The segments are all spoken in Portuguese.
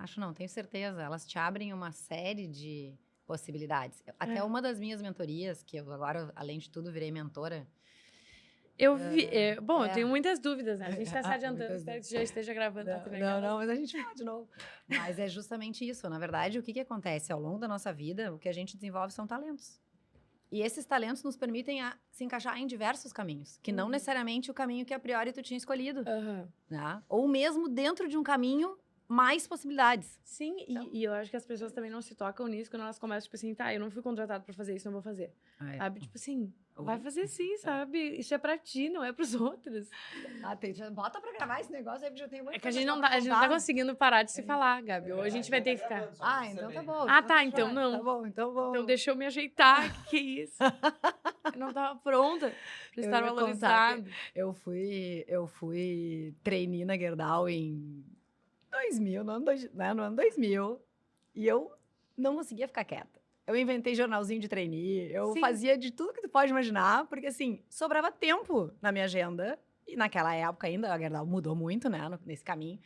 Acho não, tenho certeza. Elas te abrem uma série de possibilidades. Até uma das minhas mentorias, que eu agora, além de tudo, virei mentora. Eu vi. Bom, eu tenho muitas dúvidas, né? A gente está se adiantando, muitas espero que você já esteja gravando. Não, mas a gente fala de novo. Mas é justamente isso. Na verdade, o que acontece? Ao longo da nossa vida, o que a gente desenvolve são talentos. E esses talentos nos permitem se encaixar em diversos caminhos, que não necessariamente o caminho que a priori tu tinha escolhido. Né? Ou mesmo dentro de um caminho, mais possibilidades. Sim, então. E eu acho que as pessoas também não se tocam nisso quando elas começam, tipo assim, tá, eu não fui contratado pra fazer isso, não vou fazer. Sabe? Tipo assim, vai fazer sim, sabe? Isso é pra ti, não é pros outros. Bota pra gravar esse negócio aí, porque eu tenho muito. É que a gente não tá conseguindo parar de se falar, Gabi. Ou a gente vai ter que ficar. Então tá bom. Tá, então não. Tá bom, então vou. Então deixa eu me ajeitar, que isso? Eu não tava pronta pra estar valorizada. Eu fui trainee na Gerdau em 2000, no ano 2000, e eu não conseguia ficar quieta. Eu inventei jornalzinho de trainee, eu fazia de tudo que tu pode imaginar, porque assim, sobrava tempo na minha agenda, e naquela época ainda, a Gerdau mudou muito, né, nesse caminho,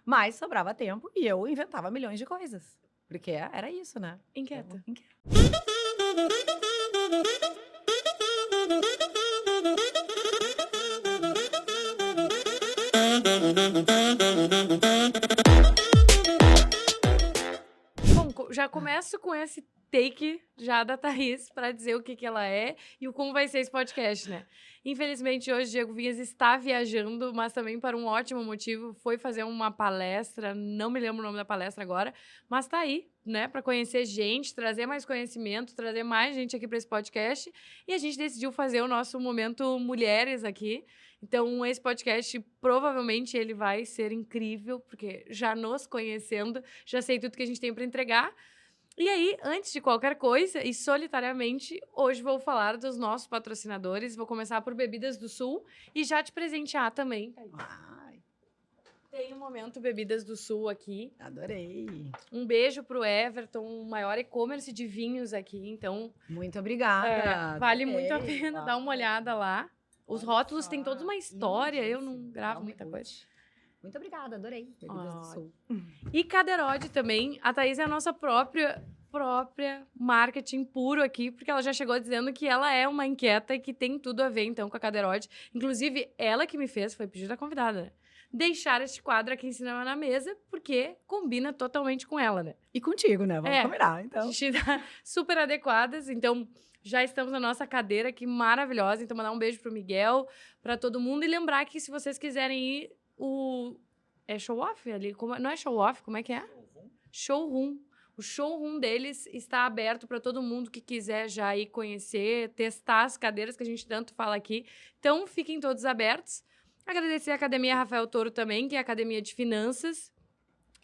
mas sobrava tempo e eu inventava milhões de coisas, porque era isso, né? Inquieta. Bom, já começo com esse take já da Thaís para dizer o que ela é e como vai ser esse podcast, né? Infelizmente, hoje, Diego Vinhas está viajando, mas também para um ótimo motivo. Foi fazer uma palestra, não me lembro o nome da palestra agora, mas tá aí, né? Para conhecer gente, trazer mais conhecimento, trazer mais gente aqui para esse podcast. E a gente decidiu fazer o nosso momento Mulheres aqui. Então, esse podcast, provavelmente, ele vai ser incrível, porque já nos conhecendo, já sei tudo que a gente tem para entregar. E aí, antes de qualquer coisa, e solitariamente, hoje vou falar dos nossos patrocinadores. Vou começar por Bebidas do Sul e já te presentear também. Tem o Momento Bebidas do Sul aqui. Adorei. Um beijo pro Everton, o maior e-commerce de vinhos aqui. Então, muito obrigada. Vale muito a pena dar uma olhada lá. Os rótulos têm toda uma história, eu não gravo muita coisa. Muito obrigada, adorei. Bebidas do Sul. E Caderode também. A Thaís é a nossa própria marketing puro aqui, porque ela já chegou dizendo que ela é uma inquieta e que tem tudo a ver, então, com a Caderode. Inclusive, ela que me fez, foi pedir da convidada, né? Deixar este quadro aqui em cima na mesa, porque combina totalmente com ela, né? E contigo, né? Vamos combinar, então. A gente tá super adequadas, então... Já estamos na nossa cadeira aqui maravilhosa. Então, mandar um beijo pro Miguel, para todo mundo. E lembrar que se vocês quiserem ir, é show-off ali? Não é show-off, como é que é? Showroom. O showroom deles está aberto para todo mundo que quiser já ir conhecer, testar as cadeiras que a gente tanto fala aqui. Então, fiquem todos abertos. Agradecer a Academia Rafael Toro também, que é a Academia de Finanças,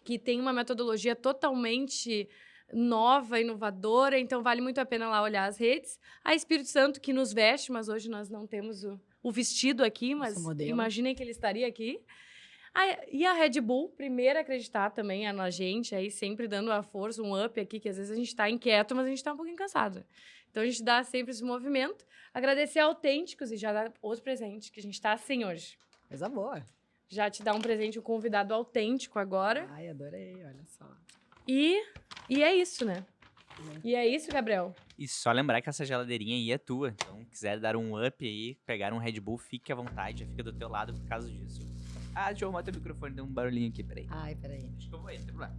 que tem uma metodologia totalmente... nova, inovadora, então vale muito a pena lá olhar as redes. A Espírito Santo, que nos veste, mas hoje nós não temos o vestido aqui, mas imaginem que ele estaria aqui. E a Red Bull, primeiro a acreditar também na gente, aí sempre dando a força, um up aqui, que às vezes a gente está inquieto, mas a gente está um pouquinho cansado. Então a gente dá sempre esse movimento. Agradecer a Autênticos e já dar os presentes, que a gente está assim hoje. Coisa boa. Já te dá um presente, um convidado autêntico agora. Ai, adorei, olha só. E é isso, né? E é isso, Gabriel. E só lembrar que essa geladeirinha aí é tua. Então, quiser dar um up aí, pegar um Red Bull, fique à vontade. Já fica do teu lado por causa disso. Deixa eu arrumar teu microfone, deu um barulhinho aqui, peraí. Peraí. Acho que eu vou aí, não tem problema.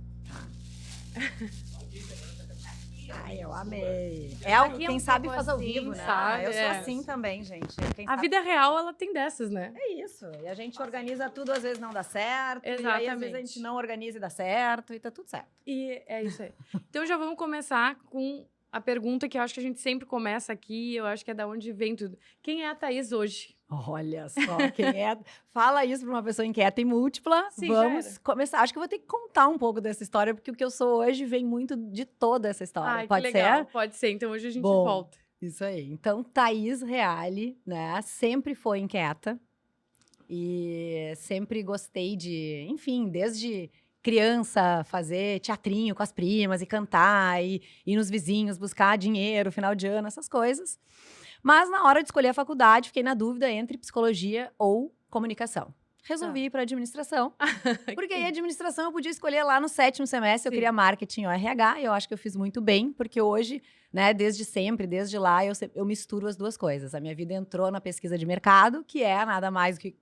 Eu amei. Quem sabe faz ao vivo, né? Sabe? Eu sou assim também, gente. A vida real, ela tem dessas, né? É isso. E a gente organiza tudo, às vezes não dá certo. Exatamente. E aí, às vezes, a gente não organiza e dá certo. E tá tudo certo. E é isso aí. Então, já vamos começar com a pergunta que eu acho que a gente sempre começa aqui. Eu acho que é da onde vem tudo. Quem é a Thaís hoje? Olha só, quem é... Fala isso para uma pessoa inquieta e múltipla. Sim, vamos começar. Acho que eu vou ter que contar um pouco dessa história, porque o que eu sou hoje vem muito de toda essa história. Pode que legal. ser? Pode ser. Então, hoje a gente volta. Isso aí. Então, Thaís Reale, né, sempre foi inquieta. E sempre gostei de, enfim, desde criança, fazer teatrinho com as primas e cantar, e ir nos vizinhos buscar dinheiro, final de ano, essas coisas. Mas na hora de escolher a faculdade, fiquei na dúvida entre psicologia ou comunicação. resolvi ir para administração. Porque aí a administração eu podia escolher lá no 7º semestre, eu queria marketing ou RH, e eu acho que eu fiz muito bem, porque hoje, né, desde sempre, desde lá, eu misturo as duas coisas. A minha vida entrou na pesquisa de mercado, que é nada mais do que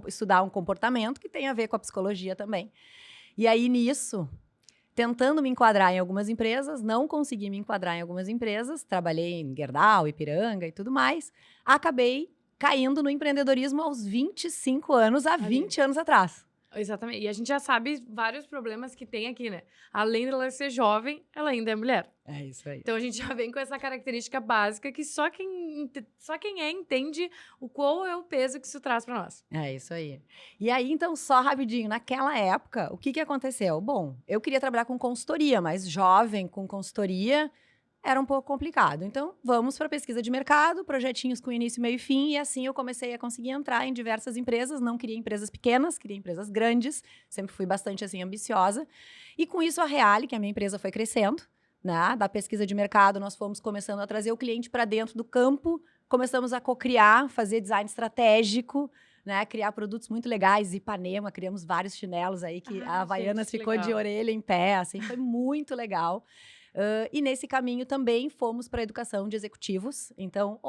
estudar um comportamento que tem a ver com a psicologia também. E aí, nisso, tentando me enquadrar em algumas empresas, não consegui me enquadrar em algumas empresas, trabalhei em Gerdau, Ipiranga e tudo mais, acabei caindo no empreendedorismo aos 25 anos, há 20 anos atrás. Exatamente. E a gente já sabe vários problemas que tem aqui, né? Além dela ser jovem, ela ainda é mulher. É isso aí. Então a gente já vem com essa característica básica que só quem entende qual é o peso que isso traz para nós. É isso aí. E aí, então, só rapidinho, naquela época, o que aconteceu? Bom, eu queria trabalhar com consultoria, mas jovem com consultoria era um pouco complicado. Então, vamos para pesquisa de mercado, projetinhos com início, meio e fim, e assim eu comecei a conseguir entrar em diversas empresas. Não queria empresas pequenas, queria empresas grandes, sempre fui bastante assim ambiciosa. E com isso a Reale, que a minha empresa foi crescendo, né? Da pesquisa de mercado, nós fomos começando a trazer o cliente para dentro do campo, começamos a co-criar, fazer design estratégico, né, criar produtos muito legais, Ipanema, criamos vários chinelos aí que a Havaianas ficou de orelha em pé, assim, foi muito legal. E nesse caminho também fomos para a educação de executivos. Então,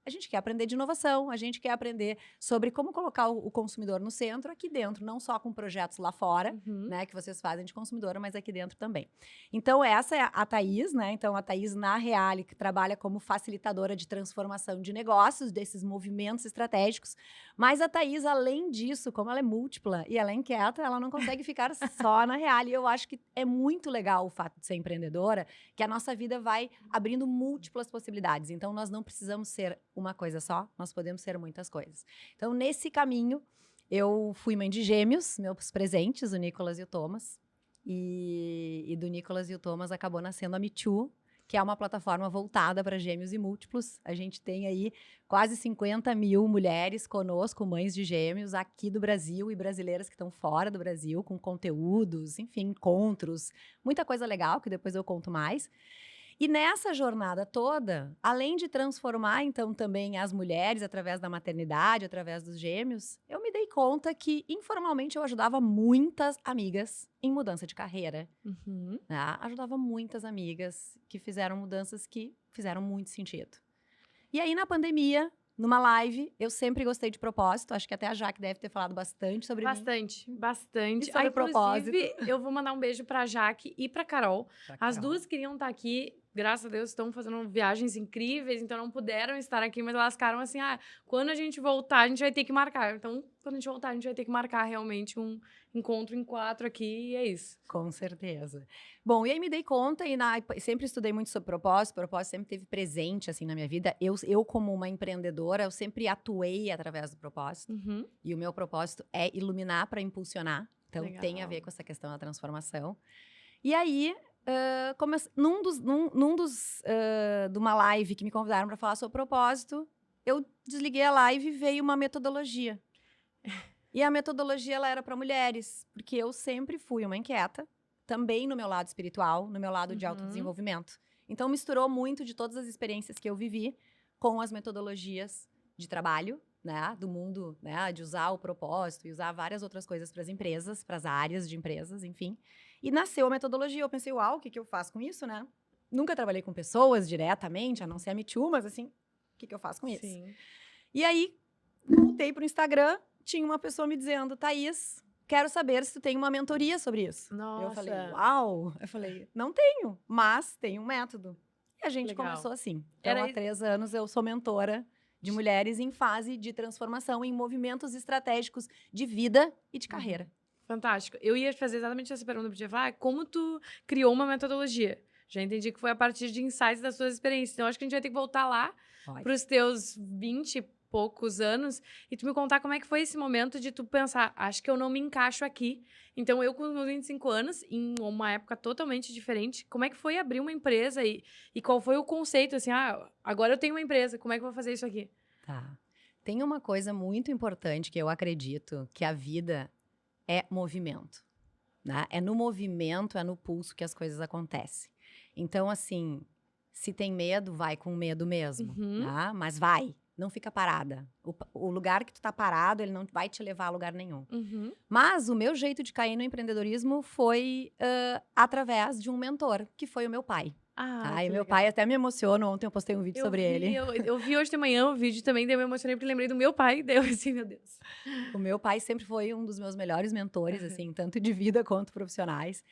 a gente quer aprender de inovação, a gente quer aprender sobre como colocar o consumidor no centro aqui dentro, não só com projetos lá fora, né, que vocês fazem de consumidora, mas aqui dentro também. Então, essa é a Thaís, né? Então, a Thaís na Reale, que trabalha como facilitadora de transformação de negócios, desses movimentos estratégicos. Mas a Thaís, além disso, como ela é múltipla e ela é inquieta, ela não consegue ficar só na Reale. E eu acho que é muito legal o fato de ser empreendedora, que a nossa vida vai abrindo múltiplas possibilidades. Então, nós não precisamos ser uma coisa só, nós podemos ser muitas coisas. Então, nesse caminho, eu fui mãe de gêmeos, meus presentes, o Nicolas e o Thomas. E do Nicolas e o Thomas acabou nascendo a Me Too, que é uma plataforma voltada para gêmeos e múltiplos. A gente tem aí quase 50 mil mulheres conosco, mães de gêmeos, aqui do Brasil e brasileiras que estão fora do Brasil, com conteúdos, enfim, encontros, muita coisa legal, que depois eu conto mais. E nessa jornada toda, além de transformar, então, também as mulheres através da maternidade, através dos gêmeos, eu me dei conta que, informalmente, eu ajudava muitas amigas em mudança de carreira. Né? Ajudava muitas amigas que fizeram mudanças que fizeram muito sentido. E aí, na pandemia, numa live, eu sempre gostei de propósito. Acho que até a Jaque deve ter falado bastante sobre mim. Bastante. E sobre propósito. Inclusive, eu vou mandar um beijo pra Jaque e pra Carol. As duas queriam estar aqui. Graças a Deus, estão fazendo viagens incríveis, então não puderam estar aqui, mas elas ficaram assim, quando a gente voltar, a gente vai ter que marcar. Então, quando a gente voltar, a gente vai ter que marcar realmente um encontro em 4 aqui, e é isso. Com certeza. Bom, e aí me dei conta, sempre estudei muito sobre propósito sempre teve presente, assim, na minha vida. Eu como uma empreendedora, eu sempre atuei através do propósito. E o meu propósito é iluminar para impulsionar. Então, tem a ver com essa questão da transformação. E aí, de uma live que me convidaram para falar sobre propósito, eu desliguei a live e veio uma metodologia. E a metodologia ela era para mulheres, porque eu sempre fui uma inquieta, também no meu lado espiritual, no meu lado de autodesenvolvimento. Então, misturou muito de todas as experiências que eu vivi com as metodologias de trabalho, né, do mundo, né, de usar o propósito e usar várias outras coisas para as empresas, para as áreas de empresas, enfim. E nasceu a metodologia. Eu pensei, uau, o que eu faço com isso, né? Nunca trabalhei com pessoas diretamente, a não ser a Me Too, mas assim, o que eu faço com isso? Sim. E aí, voltei pro Instagram, tinha uma pessoa me dizendo, Thaís, quero saber se tu tem uma mentoria sobre isso. Nossa. Eu falei, uau! Eu falei, não tenho, mas tenho um método. E a gente começou assim. Então, há 3 anos eu sou mentora de mulheres em fase de transformação, em movimentos estratégicos de vida e de carreira. Fantástico. Eu ia fazer exatamente essa pergunta para você. Como tu criou uma metodologia? Já entendi que foi a partir de insights das suas experiências. Então, acho que a gente vai ter que voltar lá para os teus 20 e poucos anos e tu me contar como é que foi esse momento de tu pensar, acho que eu não me encaixo aqui. Então, eu com os meus 25 anos, em uma época totalmente diferente, como é que foi abrir uma empresa e qual foi o conceito? Assim, agora eu tenho uma empresa, como é que eu vou fazer isso aqui? Tá. Tem uma coisa muito importante que eu acredito, que a vida é movimento, né? É no movimento, é no pulso que as coisas acontecem. Então, assim, se tem medo, vai com medo mesmo, né? Mas vai, não fica parada. O lugar que tu tá parado, ele não vai te levar a lugar nenhum. Uhum. Mas o meu jeito de cair no empreendedorismo foi através de um mentor, que foi o meu pai. Ah, Tá? E que meu legal. pai até me emociona. Ontem eu postei um vídeo sobre ele. Eu vi hoje de manhã o vídeo também, daí eu me emocionei porque lembrei do meu pai, deu assim, meu Deus. O meu pai sempre foi um dos meus melhores mentores, Uhum. assim, tanto de vida quanto profissionais.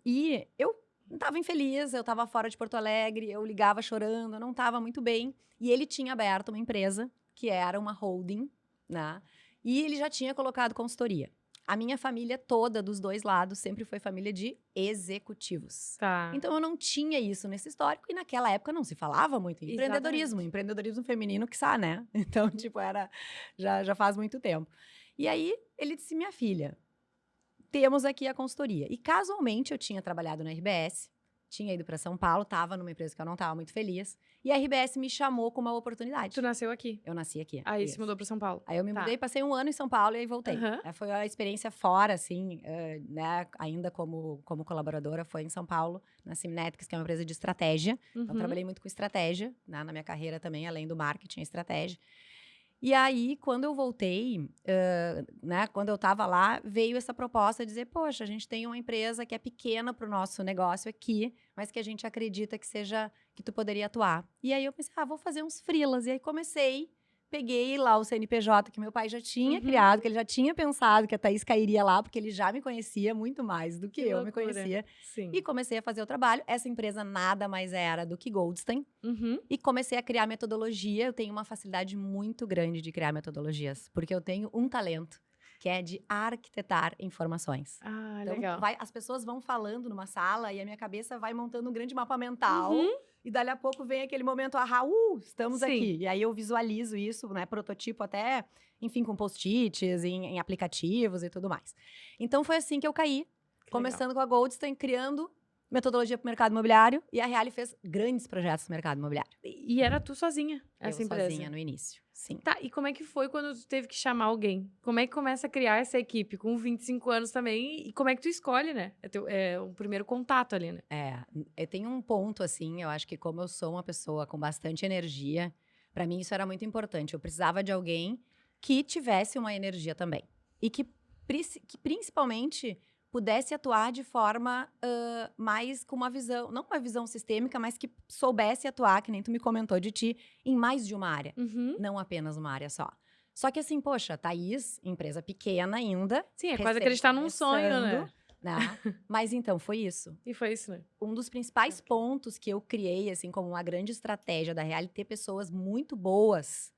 E eu estava infeliz, eu estava fora de Porto Alegre, eu ligava chorando, eu não estava muito bem. E ele tinha aberto uma empresa, que era uma holding, né? E ele já tinha colocado consultoria. A minha família toda, dos dois lados, sempre foi família de executivos. Tá. Então, eu não tinha isso nesse histórico. E naquela época não se falava muito em empreendedorismo. Exatamente. Empreendedorismo feminino, quiçá, né? Então, tipo, já faz muito tempo. E aí, ele disse, minha filha, temos aqui a consultoria. E casualmente, eu tinha trabalhado na RBS, tinha ido para São Paulo, estava numa empresa que eu não estava muito feliz. E a RBS me chamou com uma oportunidade. Tu nasceu aqui. Eu nasci aqui. Aí isso. se mudou pra São Paulo. Aí eu me Tá. mudei, passei um ano em São Paulo e aí voltei. Aham. Foi a experiência fora, assim, né? Ainda como colaboradora, foi em São Paulo, na Simnetics, que é uma empresa de estratégia. Então, Uhum. trabalhei muito com estratégia, né, na minha carreira também, além do marketing, estratégia. E aí, quando eu voltei, né, quando eu estava lá, veio essa proposta de dizer, poxa, a gente tem uma empresa que é pequena para o nosso negócio aqui, mas que a gente acredita que tu poderia atuar. E aí eu pensei, vou fazer uns freelas. E aí peguei lá o CNPJ que meu pai já tinha criado, que ele já tinha pensado que a Thaís cairia lá, porque ele já me conhecia muito mais do que eu me loucura. conhecia. Sim. E comecei a fazer o trabalho. Essa empresa nada mais era do que Goldstein. Uhum. E comecei a criar metodologia. Eu tenho uma facilidade muito grande de criar metodologias, porque eu tenho um talento, que é de arquitetar informações. Ah, Então, legal. as pessoas vão falando numa sala e a minha cabeça vai montando um grande mapa mental. Uhum. E dali a pouco vem aquele momento, estamos Sim. aqui. E aí eu visualizo isso, né? Prototipo até, enfim, com post-its, em aplicativos e tudo mais. Então foi assim que eu caí, Que começando com a Goldstein, criando metodologia para o mercado imobiliário. E a Reale fez grandes projetos no mercado imobiliário. E era tu sozinha, essa eu empresa? sozinha no início, sim. Tá, e como é que foi quando tu teve que chamar alguém? Como é que começa a criar essa equipe com 25 anos também? E como é que tu escolhe, né? É o primeiro contato ali, né? Eu tenho um ponto, assim, eu acho que como eu sou uma pessoa com bastante energia, para mim isso era muito importante. Eu precisava de alguém que tivesse uma energia também. E que principalmente pudesse atuar de forma mais com uma visão, não uma visão sistêmica, mas que soubesse atuar, que nem tu me comentou de ti, em mais de uma área. Uhum. Não apenas uma área só. Só que assim, poxa, Thaís, empresa pequena ainda. Sim, é quase acreditar num sonho, né? Mas então, foi isso. E foi isso, né? Um dos principais pontos que eu criei, assim, como uma grande estratégia da Reale, ter pessoas muito boas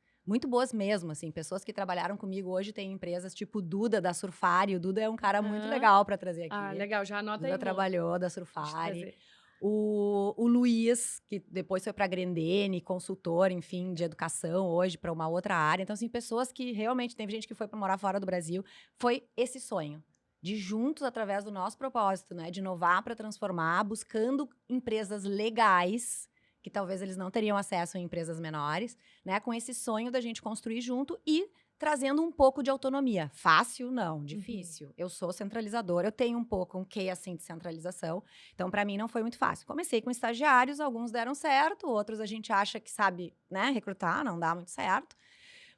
mesmo, assim, pessoas que trabalharam comigo hoje têm empresas tipo Duda, da Surfari. O Duda é um cara muito legal para trazer aqui. Ah, legal, já anota aí. Duda trabalhou da Deixa eu Surfari. trazer. O Luiz, que depois foi para a Grendene, consultor, enfim, de educação hoje para uma outra área. Então, assim, pessoas que realmente, tem gente que foi para morar fora do Brasil. Foi esse sonho de juntos, através do nosso propósito, né, de inovar para transformar, buscando empresas legais, que talvez eles não teriam acesso em empresas menores, né, com esse sonho da gente construir junto e trazendo um pouco de autonomia. Fácil? Não, difícil. Eu sou centralizadora, eu tenho um pouco um quê, assim, de centralização. Então, para mim, não foi muito fácil. Comecei com estagiários, alguns deram certo, outros a gente acha que sabe, né, recrutar, não dá muito certo.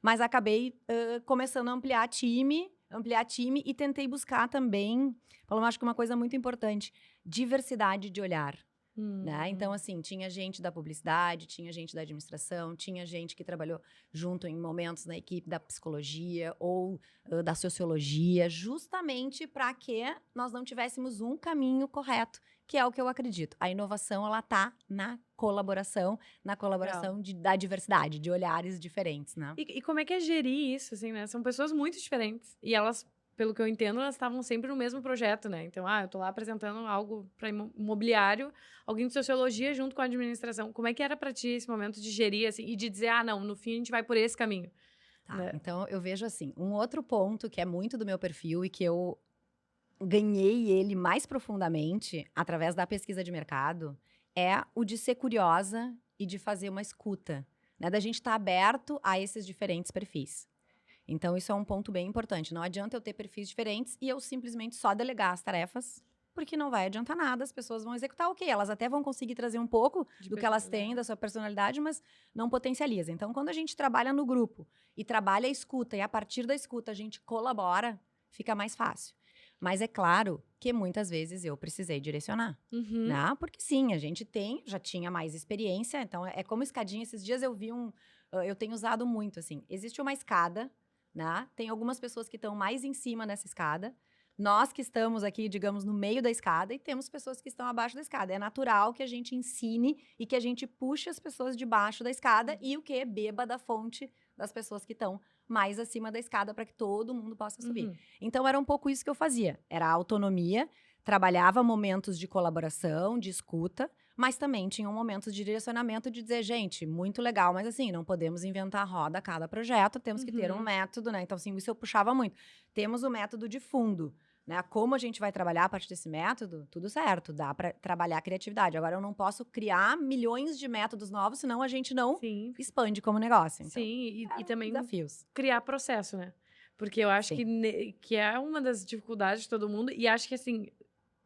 Mas acabei começando a ampliar time e tentei buscar também, Paloma, acho que uma coisa muito importante, diversidade de olhar. Né? Então, assim, tinha gente da publicidade, tinha gente da administração, tinha gente que trabalhou junto em momentos na equipe da psicologia ou da sociologia, justamente para que nós não tivéssemos um caminho correto, que é o que eu acredito. A inovação, ela tá na colaboração da diversidade, de olhares diferentes, né? E como é que é gerir isso, assim, né? São pessoas muito diferentes. E elas, pelo que eu entendo, elas estavam sempre no mesmo projeto, né? Então, eu tô lá apresentando algo para imobiliário, alguém de sociologia junto com a administração. Como é que era para ti esse momento de gerir, assim, e de dizer, não, no fim a gente vai por esse caminho? Tá, né? Então eu vejo assim, um outro ponto que é muito do meu perfil e que eu ganhei ele mais profundamente através da pesquisa de mercado é o de ser curiosa e de fazer uma escuta, né? Da gente estar aberto a esses diferentes perfis. Então, isso é um ponto bem importante. Não adianta eu ter perfis diferentes e eu simplesmente só delegar as tarefas porque não vai adiantar nada, as pessoas vão executar, ok, elas até vão conseguir trazer um pouco do que elas têm, da sua personalidade, mas não potencializa. Então, quando a gente trabalha no grupo e trabalha a escuta, e a partir da escuta a gente colabora, fica mais fácil. Mas é claro que muitas vezes eu precisei direcionar, Uhum. né? Porque sim, a gente já tinha mais experiência, então é como escadinha. Esses dias eu vi eu tenho usado muito, assim, existe uma escada, né? Tem algumas pessoas que estão mais em cima nessa escada, nós que estamos aqui, digamos, no meio da escada, e temos pessoas que estão abaixo da escada. É natural que a gente ensine e que a gente puxe as pessoas de baixo da escada e o que? Beba da fonte das pessoas que estão mais acima da escada para que todo mundo possa subir. Uhum. Então, era um pouco isso que eu fazia. Era a autonomia, trabalhava momentos de colaboração, de escuta, mas também tinham momentos de direcionamento de dizer, gente, muito legal, mas assim, não podemos inventar a roda a cada projeto, temos que ter um método, né? Então, assim, isso eu puxava muito. Temos o método de fundo, né? Como a gente vai trabalhar a partir desse método, tudo certo, dá para trabalhar a criatividade. Agora, eu não posso criar milhões de métodos novos, senão a gente não Sim. expande como negócio. Então, Sim, e também desafios. criar processo, né? Porque eu acho que é uma das dificuldades de todo mundo. E acho que, assim,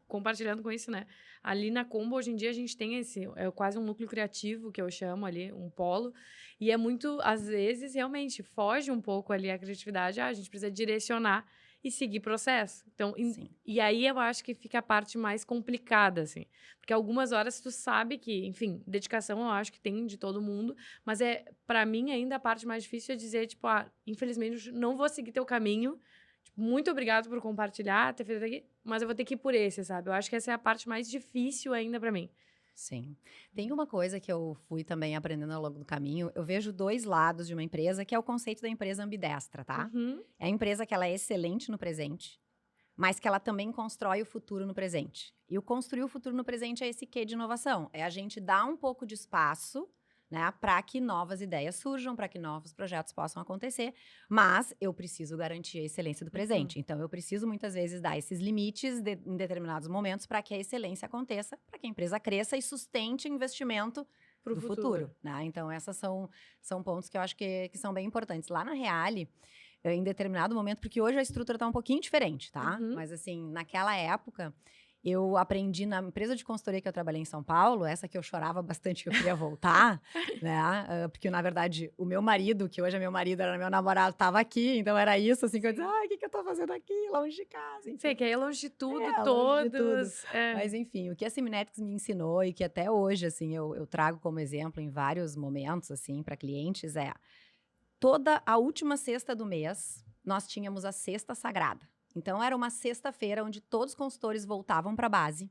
compartilhando com isso, né? Ali na Combo, hoje em dia, a gente tem é quase um núcleo criativo, que eu chamo ali, um polo. E é muito, às vezes, realmente, foge um pouco ali a criatividade. A gente precisa direcionar e seguir processo. Então, e aí eu acho que fica a parte mais complicada, assim. Porque algumas horas tu sabe que, enfim, dedicação eu acho que tem de todo mundo, mas para mim ainda a parte mais difícil é dizer, tipo, infelizmente eu não vou seguir teu caminho, tipo, muito obrigado por compartilhar, ter feito aqui, mas eu vou ter que ir por esse, sabe? Eu acho que essa é a parte mais difícil ainda para mim. Sim. Tem uma coisa que eu fui também aprendendo ao longo do caminho. Eu vejo dois lados de uma empresa, que é o conceito da empresa ambidestra, tá? Uhum. É a empresa que ela é excelente no presente, mas que ela também constrói o futuro no presente. E o construir o futuro no presente é esse quê de inovação. É a gente dar um pouco de espaço, né, para que novas ideias surjam, para que novos projetos possam acontecer, mas eu preciso garantir a excelência do presente. Então, eu preciso muitas vezes dar esses limites em determinados momentos para que a excelência aconteça, para que a empresa cresça e sustente o investimento do futuro, né? Então, esses são pontos que eu acho que são bem importantes. Lá na Reale, em determinado momento, porque hoje a estrutura está um pouquinho diferente, tá? Mas assim, naquela época, eu aprendi na empresa de consultoria que eu trabalhei em São Paulo, essa que eu chorava bastante que eu queria voltar, né? Porque, na verdade, o meu marido, que hoje é meu marido, era meu namorado, estava aqui, então era isso, assim, que eu dizia, o que eu tô fazendo aqui, longe de casa? Sei que é longe de tudo, longe de tudo. todos. Mas, enfim, o que a Seminetics me ensinou e que até hoje, assim, eu trago como exemplo em vários momentos, assim, para clientes, toda a última sexta do mês, nós tínhamos a sexta sagrada. Então, era uma sexta-feira onde todos os consultores voltavam para a base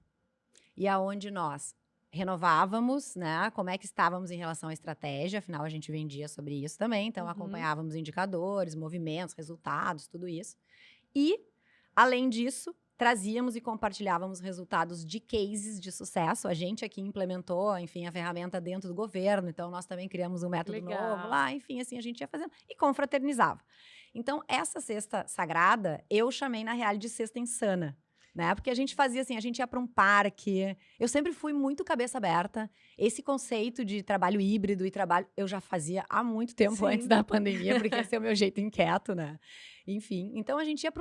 e aonde nós renovávamos, né, como é que estávamos em relação à estratégia, afinal, a gente vendia sobre isso também, então acompanhávamos indicadores, movimentos, resultados, tudo isso. E, além disso, trazíamos e compartilhávamos resultados de cases de sucesso. A gente aqui implementou, enfim, a ferramenta dentro do governo, então nós também criamos um método novo lá, enfim, assim, a gente ia fazendo e confraternizava. Então, essa cesta sagrada, eu chamei na Reale de cesta insana, né? Porque a gente fazia assim, a gente ia para um parque. Eu sempre fui muito cabeça aberta. Esse conceito de trabalho híbrido e trabalho, eu já fazia há muito tempo antes da pandemia, porque esse é o meu jeito inquieto, né? Enfim, então a gente ia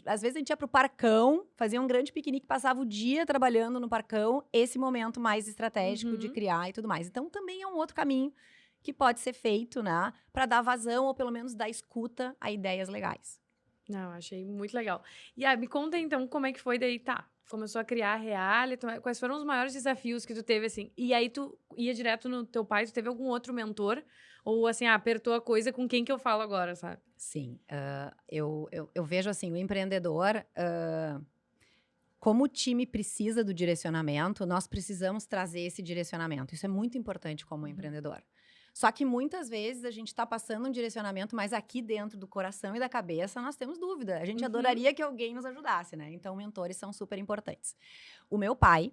às vezes a gente ia pro parcão, fazia um grande piquenique, passava o dia trabalhando no parcão, esse momento mais estratégico de criar e tudo mais. Então, também é um outro caminho que pode ser feito, né, para dar vazão ou pelo menos dar escuta a ideias legais. Não, achei muito legal. E me conta então como é que foi daí, começou a criar a Reale, quais foram os maiores desafios que tu teve, assim? E aí tu ia direto no teu pai, tu teve algum outro mentor? Ou assim, apertou a coisa, com quem que eu falo agora, sabe? Sim, eu vejo assim, o empreendedor, como o time precisa do direcionamento, nós precisamos trazer esse direcionamento. Isso é muito importante como empreendedor. Só que muitas vezes a gente está passando um direcionamento, mas aqui dentro do coração e da cabeça nós temos dúvida. A gente adoraria que alguém nos ajudasse, né? Então, mentores são super importantes. O meu pai,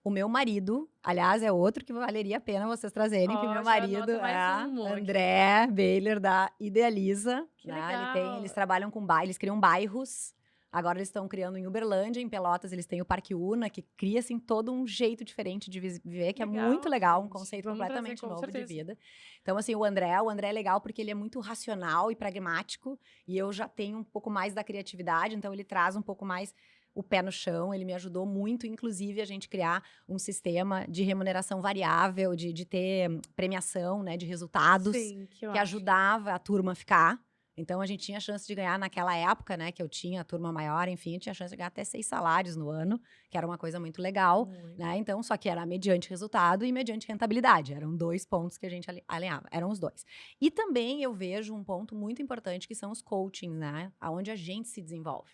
o meu marido, aliás, é outro que valeria a pena vocês trazerem, que meu marido é André Baylor, da Idealiza. Que legal. Eles trabalham com eles criam bairros. Agora eles estão criando em Uberlândia, em Pelotas, eles têm o Parque Una, que cria, assim, todo um jeito diferente de viver, que legal, é muito legal, um conceito completamente novo de vida. Então, assim, o André é legal porque ele é muito racional e pragmático, e eu já tenho um pouco mais da criatividade, então ele traz um pouco mais o pé no chão, ele me ajudou muito, inclusive, a gente criar um sistema de remuneração variável, de ter premiação, né, de resultados, Sim, que eu que acho. ajudava a turma a ficar. Então, a gente tinha chance de ganhar naquela época, né, que eu tinha a turma maior, enfim, tinha chance de ganhar até 6 salários no ano, que era uma coisa muito legal, Muito. né? Então, só que era mediante resultado e mediante rentabilidade. Eram 2 pontos que a gente alinhava, eram os 2. E também eu vejo um ponto muito importante, que são os coachings, né? Aonde a gente se desenvolve.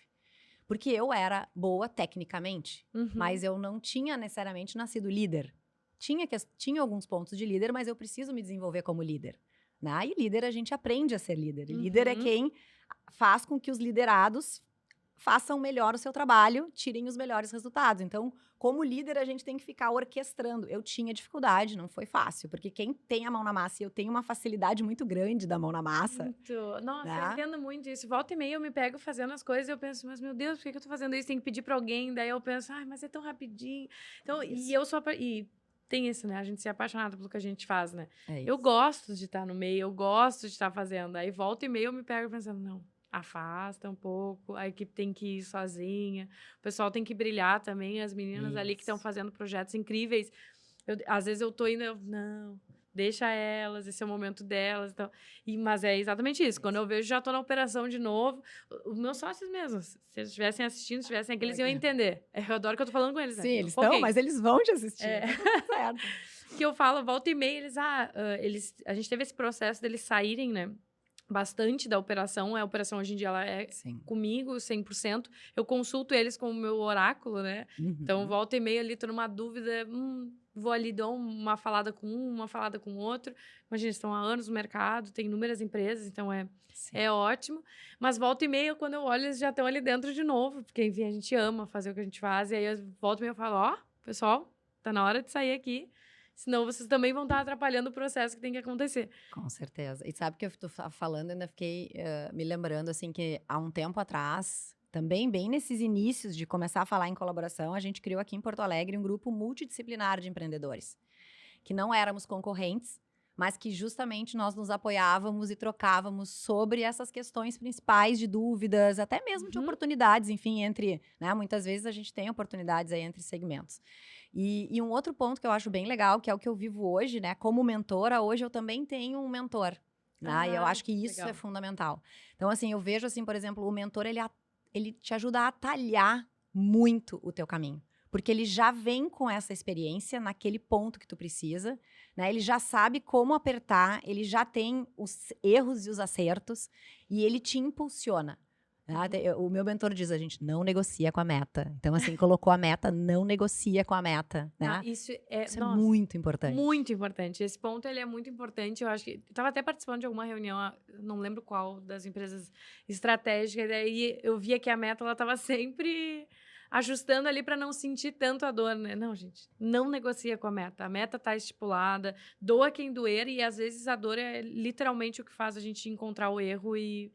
Porque eu era boa tecnicamente, Uhum. mas eu não tinha necessariamente nascido líder. Tinha alguns pontos de líder, mas eu preciso me desenvolver como líder. Né? E líder, a gente aprende a ser líder. E líder é Uhum. quem faz com que os liderados façam melhor o seu trabalho, tirem os melhores resultados. Então, como líder, a gente tem que ficar orquestrando. Eu tinha dificuldade, não foi fácil, porque quem tem a mão na massa, e eu tenho uma facilidade muito grande da mão na massa. Muito. Nossa, eu Né? entendo muito isso. Volta e meia eu me pego fazendo as coisas e eu penso, mas meu Deus, por que eu tô fazendo isso? Tem que pedir pra alguém. Daí eu penso, ai, mas é tão rapidinho. Então, Isso. e eu sou. E tem isso, né? A gente se apaixonada pelo que a gente faz, né? É isso. Eu gosto de estar no meio, eu gosto de estar fazendo. Aí volta e meia eu me pego pensando, não, afasta um pouco, a equipe tem que ir sozinha, o pessoal tem que brilhar também, as meninas ali que estão Isso. fazendo projetos incríveis. Às vezes eu tô indo, não, deixa elas, esse é o momento delas. Então, mas é exatamente isso. Quando eu vejo, já tô na operação de novo. Os meus sócios mesmo, se eles estivessem assistindo, se estivessem aqui, eles iam entender. Eu adoro que eu tô falando com eles, né? Sim, eles Foquei. estão, mas eles vão te assistir. É. Tá tudo certo. Que eu falo, volta e meia, a gente teve esse processo deles saírem, né? Bastante da operação. A operação hoje em dia ela é Sim. comigo 100%. Eu consulto eles como meu oráculo, né? Uhum. Então, volta e meia ali, tô numa dúvida, vou ali, dou uma falada com um, uma falada com o outro. Imagina, estão há anos no mercado, tem inúmeras empresas, então Sim. é ótimo. Mas volta e meia, quando eu olho, eles já estão ali dentro de novo, porque, enfim, a gente ama fazer o que a gente faz. E aí, volta e meia, eu falo, ó, pessoal, tá na hora de sair aqui. Senão, vocês também vão estar atrapalhando o processo que tem que acontecer. Com certeza. E sabe que eu tô falando, ainda fiquei me lembrando, assim, que há um tempo atrás, também bem nesses inícios de começar a falar em colaboração, a gente criou aqui em Porto Alegre um grupo multidisciplinar de empreendedores, que não éramos concorrentes, mas que justamente nós nos apoiávamos e trocávamos sobre essas questões principais de dúvidas, até mesmo de oportunidades, enfim, entre, né, muitas vezes a gente tem oportunidades aí entre segmentos. E um outro ponto que eu acho bem legal, que é o que eu vivo hoje, né, como mentora, hoje eu também tenho um mentor, né, e eu acho que isso legal. é fundamental. Então, assim, eu vejo, assim, por exemplo, o mentor, ele te ajuda a atalhar muito o teu caminho. Porque ele já vem com essa experiência naquele ponto que tu precisa, né? Ele já sabe como apertar, ele já tem os erros e os acertos, e ele te impulsiona. Né? O meu mentor diz, a gente não negocia com a meta. Então, assim, colocou a meta, não negocia com a meta. Né? Isso é, Isso nossa, é muito importante. Muito importante. Esse ponto, ele é muito importante. Eu acho que... Estava até participando de alguma reunião, não lembro qual, das empresas estratégicas, daí eu via que a meta, ela estava sempre ajustando ali para não sentir tanto a dor, né? Não, gente, não negocia com a meta. A meta está estipulada, doa quem doer, e às vezes a dor é literalmente o que faz a gente encontrar o erro e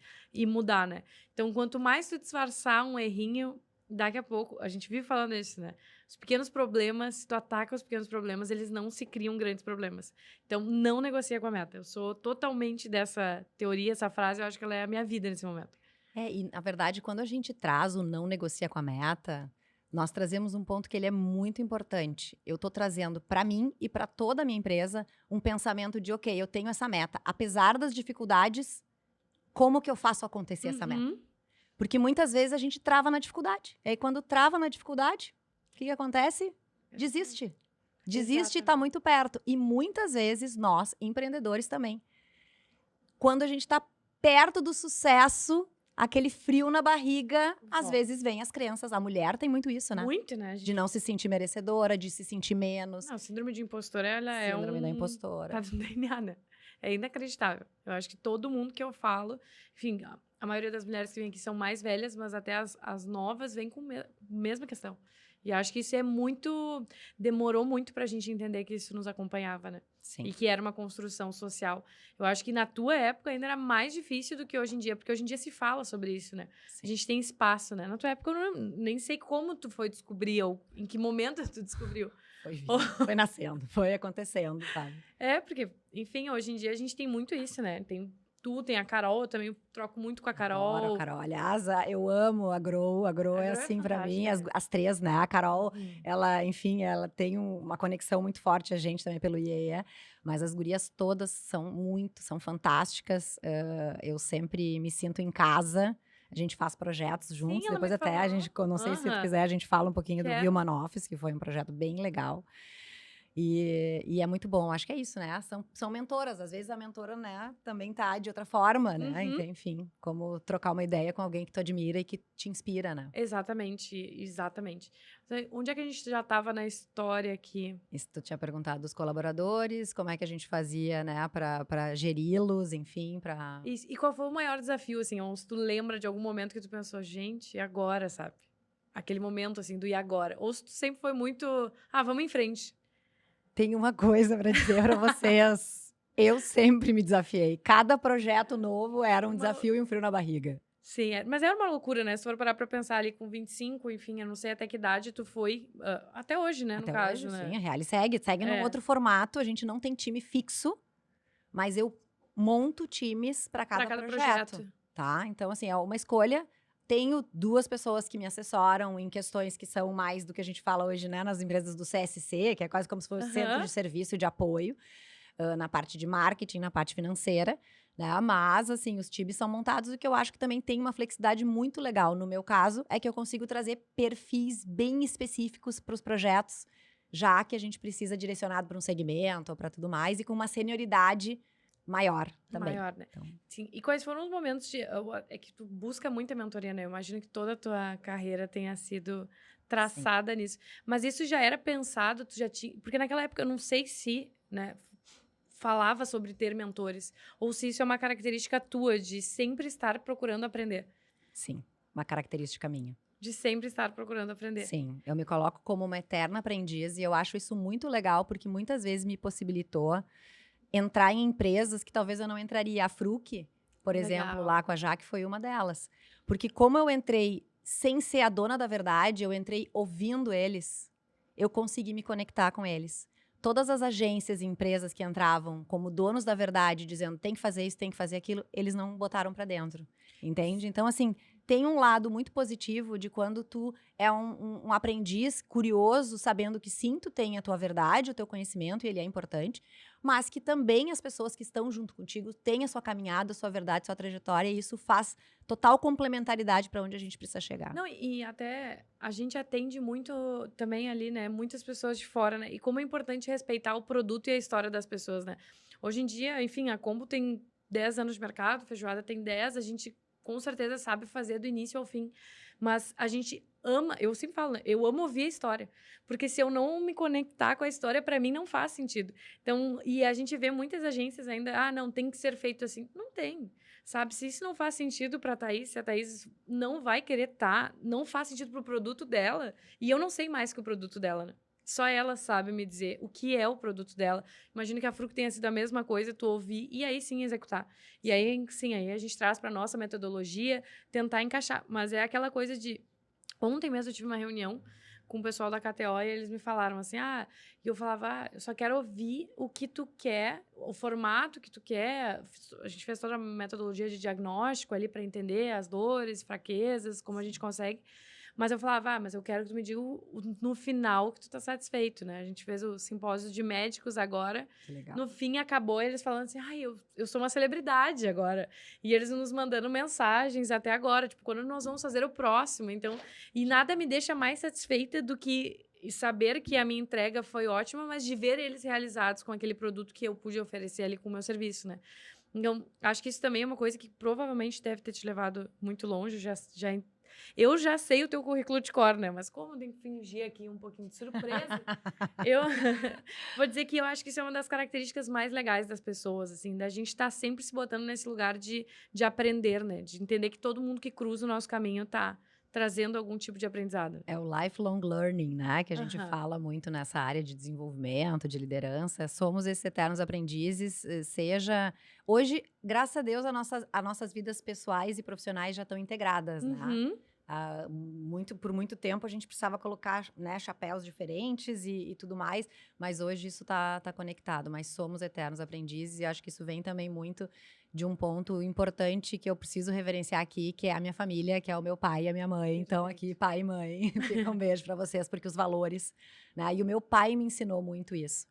mudar, né? Então, quanto mais tu disfarçar um errinho, daqui a pouco, a gente vive falando isso, né? Os pequenos problemas, se tu ataca os pequenos problemas, eles não se criam grandes problemas. Então, não negocia com a meta. Eu sou totalmente dessa teoria, essa frase, eu acho que ela é a minha vida nesse momento. E na verdade, quando a gente traz o não negocia com a meta, nós trazemos um ponto que ele é muito importante. Eu estou trazendo para mim e para toda a minha empresa um pensamento de, ok, eu tenho essa meta. Apesar das dificuldades, como que eu faço acontecer essa meta? Porque muitas vezes a gente trava na dificuldade. E aí, quando trava na dificuldade, o que acontece? Desiste. Desiste e está muito perto. E muitas vezes, nós, empreendedores também, quando a gente está perto do sucesso, aquele frio na barriga, às vezes vem as crenças. A mulher tem muito isso, né? Muito, né? De não se sentir merecedora, de se sentir menos. Não, síndrome de impostora, ela é Síndrome da impostora. Tá no DNA, né? É inacreditável. Eu acho que todo mundo que eu falo... Enfim, a maioria das mulheres que vêm aqui são mais velhas, mas até as novas vêm com a mesma questão. E acho que isso é muito... Demorou muito pra gente entender que isso nos acompanhava, né? Sim. E que era uma construção social. Eu acho que na tua época ainda era mais difícil do que hoje em dia, porque hoje em dia se fala sobre isso, né? Sim. A gente tem espaço, né? Na tua época eu nem sei como tu foi descobrir, ou em que momento tu descobriu. Foi nascendo, foi acontecendo, sabe? Porque, enfim, hoje em dia a gente tem muito isso, né? Tem tem a Carol, eu também troco muito com a Carol. Adoro a Carol. Aliás, eu amo a Grow. A Grow A é Grow é assim pra mim, fantástica. as três, né? A Carol, Uhum. ela, enfim, ela tem uma conexão muito forte, a gente também pelo IEE, mas as gurias todas são fantásticas. Eu sempre me sinto em casa. A gente faz projetos juntos. ela Depois me até a gente, falou. não sei se tu Aham. quiser, a gente fala um pouquinho do Quero. Human Office, que foi um projeto bem legal. E é muito bom, acho que é isso, né? São mentoras, às vezes a mentora, né, também tá de outra forma, né? Uhum. Enfim, como trocar uma ideia com alguém que tu admira e que te inspira, né? Exatamente, exatamente. Onde é que a gente já estava na história aqui? Isso tu tinha perguntado dos colaboradores, como é que a gente fazia, né, pra geri-los, enfim, pra... E qual foi o maior desafio, assim? Ou se tu lembra de algum momento que tu pensou, gente, e agora, sabe? Aquele momento, assim, do e agora. Ou se tu sempre foi muito, vamos em frente. Tem uma coisa pra dizer pra vocês. Eu sempre me desafiei. Cada projeto novo era um desafio e um frio na barriga. Sim, mas era uma loucura, né? Se for parar pra pensar ali com 25, enfim, eu não sei até que idade tu foi, até hoje, né, no Até caso, hoje, né? sim, a Reale segue num É. outro formato, a gente não tem time fixo, mas eu monto times para Pra cada cada projeto, tá? Então, assim, é uma escolha. Tenho 2 pessoas que me assessoram em questões que são mais do que a gente fala hoje, né, nas empresas do CSC, que é quase como se fosse centro Aham. de serviço e de apoio, na parte de marketing, na parte financeira, né? Mas, assim, os times são montados, o que eu acho que também tem uma flexibilidade muito legal. No meu caso, é que eu consigo trazer perfis bem específicos para os projetos, já que a gente precisa direcionado para um segmento ou para tudo mais, e com uma senioridade maior também. Maior, né? Então, Sim. E quais foram os momentos de... É que tu busca muita mentoria, né? Eu imagino que toda a tua carreira tenha sido traçada nisso. Mas isso já era pensado, tu já tinha... Porque naquela época, eu não sei se, né, falava sobre ter mentores, ou se isso é uma característica tua, de sempre estar procurando aprender. sim, uma característica minha. De sempre estar procurando aprender. Sim, eu me coloco como uma eterna aprendiz e eu acho isso muito legal, porque muitas vezes me possibilitou entrar em empresas que talvez eu não entraria. A Fruc, por exemplo, Legal. lá com a Jaque, foi uma delas. Porque como eu entrei sem ser a dona da verdade, eu entrei ouvindo eles, eu consegui me conectar com eles. Todas as agências e empresas que entravam como donos da verdade, dizendo tem que fazer isso, tem que fazer aquilo, eles não botaram pra dentro, entende? Então, assim, tem um lado muito positivo de quando tu é um aprendiz curioso, sabendo que sim, tu tem a tua verdade, o teu conhecimento, e ele é importante, mas que também as pessoas que estão junto contigo têm a sua caminhada, a sua verdade, a sua trajetória, e isso faz total complementaridade para onde a gente precisa chegar. Não, e até a gente atende muito também ali, né? Muitas pessoas de fora, né? E como é importante respeitar o produto e a história das pessoas, né? Hoje em dia, enfim, a Combo tem 10 anos de mercado, a Feijoada tem 10, a gente com certeza sabe fazer do início ao fim. Mas a gente ama, eu sempre falo, né? Eu amo ouvir a história. Porque se eu não me conectar com a história, para mim não faz sentido. Então, e a gente vê muitas agências ainda, não, tem que ser feito assim. Não tem. Sabe, se isso não faz sentido pra Thaís, se a Thaís não vai querer não faz sentido pro produto dela, e eu não sei mais que o produto dela, né? Só ela sabe me dizer o que é o produto dela. Imagino que a Fruc tenha sido a mesma coisa, tu ouvir e aí sim executar. E aí sim, aí a gente traz pra nossa metodologia, tentar encaixar. Mas é aquela coisa de... Ontem mesmo eu tive uma reunião com o pessoal da KTO e eles me falaram assim, e eu falava, eu só quero ouvir o que tu quer, o formato que tu quer. A gente fez toda a metodologia de diagnóstico ali para entender as dores, fraquezas, como a gente consegue. Mas eu falava, mas eu quero que tu me diga no final que tu tá satisfeito, né? A gente fez o simpósio de médicos agora. Que legal. No fim, acabou eles falando assim, eu sou uma celebridade agora. E eles nos mandando mensagens até agora, tipo, quando nós vamos fazer o próximo. Então, e nada me deixa mais satisfeita do que saber que a minha entrega foi ótima, mas de ver eles realizados com aquele produto que eu pude oferecer ali com o meu serviço, né? Então, acho que isso também é uma coisa que provavelmente deve ter te levado muito longe. Eu já sei o teu currículo de cor, né? Mas como tem que fingir aqui um pouquinho de surpresa, eu vou dizer que eu acho que isso é uma das características mais legais das pessoas, assim, da gente estar sempre se botando nesse lugar de aprender, né? De entender que todo mundo que cruza o nosso caminho tá trazendo algum tipo de aprendizado. É o lifelong learning, né? Que a gente Aham. fala muito nessa área de desenvolvimento, de liderança. Somos esses eternos aprendizes, seja... Hoje, graças a Deus, as nossas vidas pessoais e profissionais já estão integradas, né? Uhum. Por muito tempo a gente precisava colocar, né, chapéus diferentes e tudo mais, mas hoje isso tá conectado. Mas somos eternos aprendizes e acho que isso vem também muito de um ponto importante que eu preciso reverenciar aqui, que é a minha família, que é o meu pai e a minha mãe. Então, aqui, pai e mãe, fica um beijo para vocês, porque os valores, né? E o meu pai me ensinou muito isso.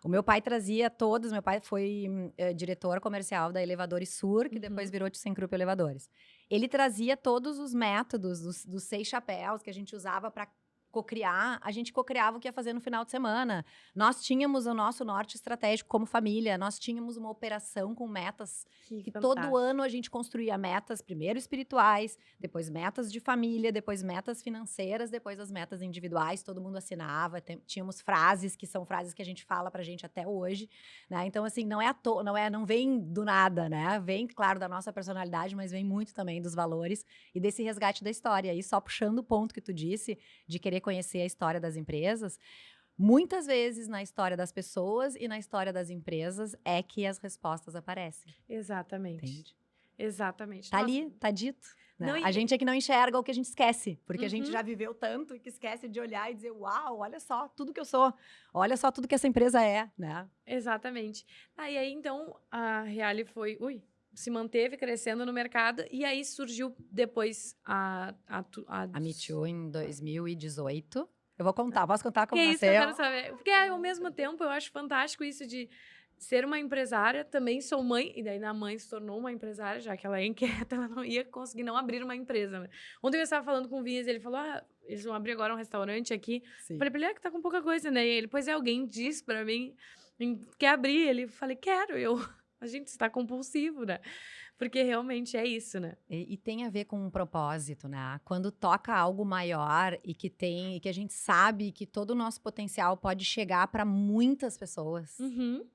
O meu pai trazia todos, meu pai foi diretor comercial da Elevadores Sur, que depois virou ThyssenKrupp Elevadores. Ele trazia todos os métodos dos 6 chapéus que a gente usava para cocriar, a gente cocriava o que ia fazer no final de semana. Nós tínhamos o nosso norte estratégico como família, nós tínhamos uma operação com metas que todo ano a gente construía metas, primeiro espirituais, depois metas de família, depois metas financeiras, depois as metas individuais, todo mundo assinava, tínhamos frases que são frases que a gente fala pra gente até hoje, né? Então assim, não vem do nada, né? Vem, claro, da nossa personalidade, mas vem muito também dos valores e desse resgate da história. E só puxando o ponto que tu disse de querer conhecer a história das empresas, muitas vezes na história das pessoas e na história das empresas é que as respostas aparecem. Exatamente. Entende? Exatamente. Tá ali, tá dito. Né? Não, A gente é que não enxerga o que a gente esquece, porque a gente já viveu tanto que esquece de olhar e dizer, uau, olha só tudo que eu sou, olha só tudo que essa empresa é, né? Exatamente. E aí, então, a Reale se manteve crescendo no mercado, e aí surgiu depois a Me Too em 2018. Eu vou contar, posso contar como que nasceu? Isso que eu quero saber. Porque ao mesmo tempo eu acho fantástico isso de ser uma empresária, também sou mãe, e daí a mãe se tornou uma empresária, já que ela é inquieta, ela não ia conseguir não abrir uma empresa. Né? Ontem eu estava falando com o Vinhas, ele falou, eles vão abrir agora um restaurante aqui. Sim. Eu falei pra ele, que tá com pouca coisa, né? E ele, pois é, alguém disse pra mim, quer abrir? Ele, falei, quero, a gente está compulsivo, né? Porque realmente é isso, né? E tem a ver com um propósito, né? Quando toca algo maior e que a gente sabe que todo o nosso potencial pode chegar para muitas pessoas.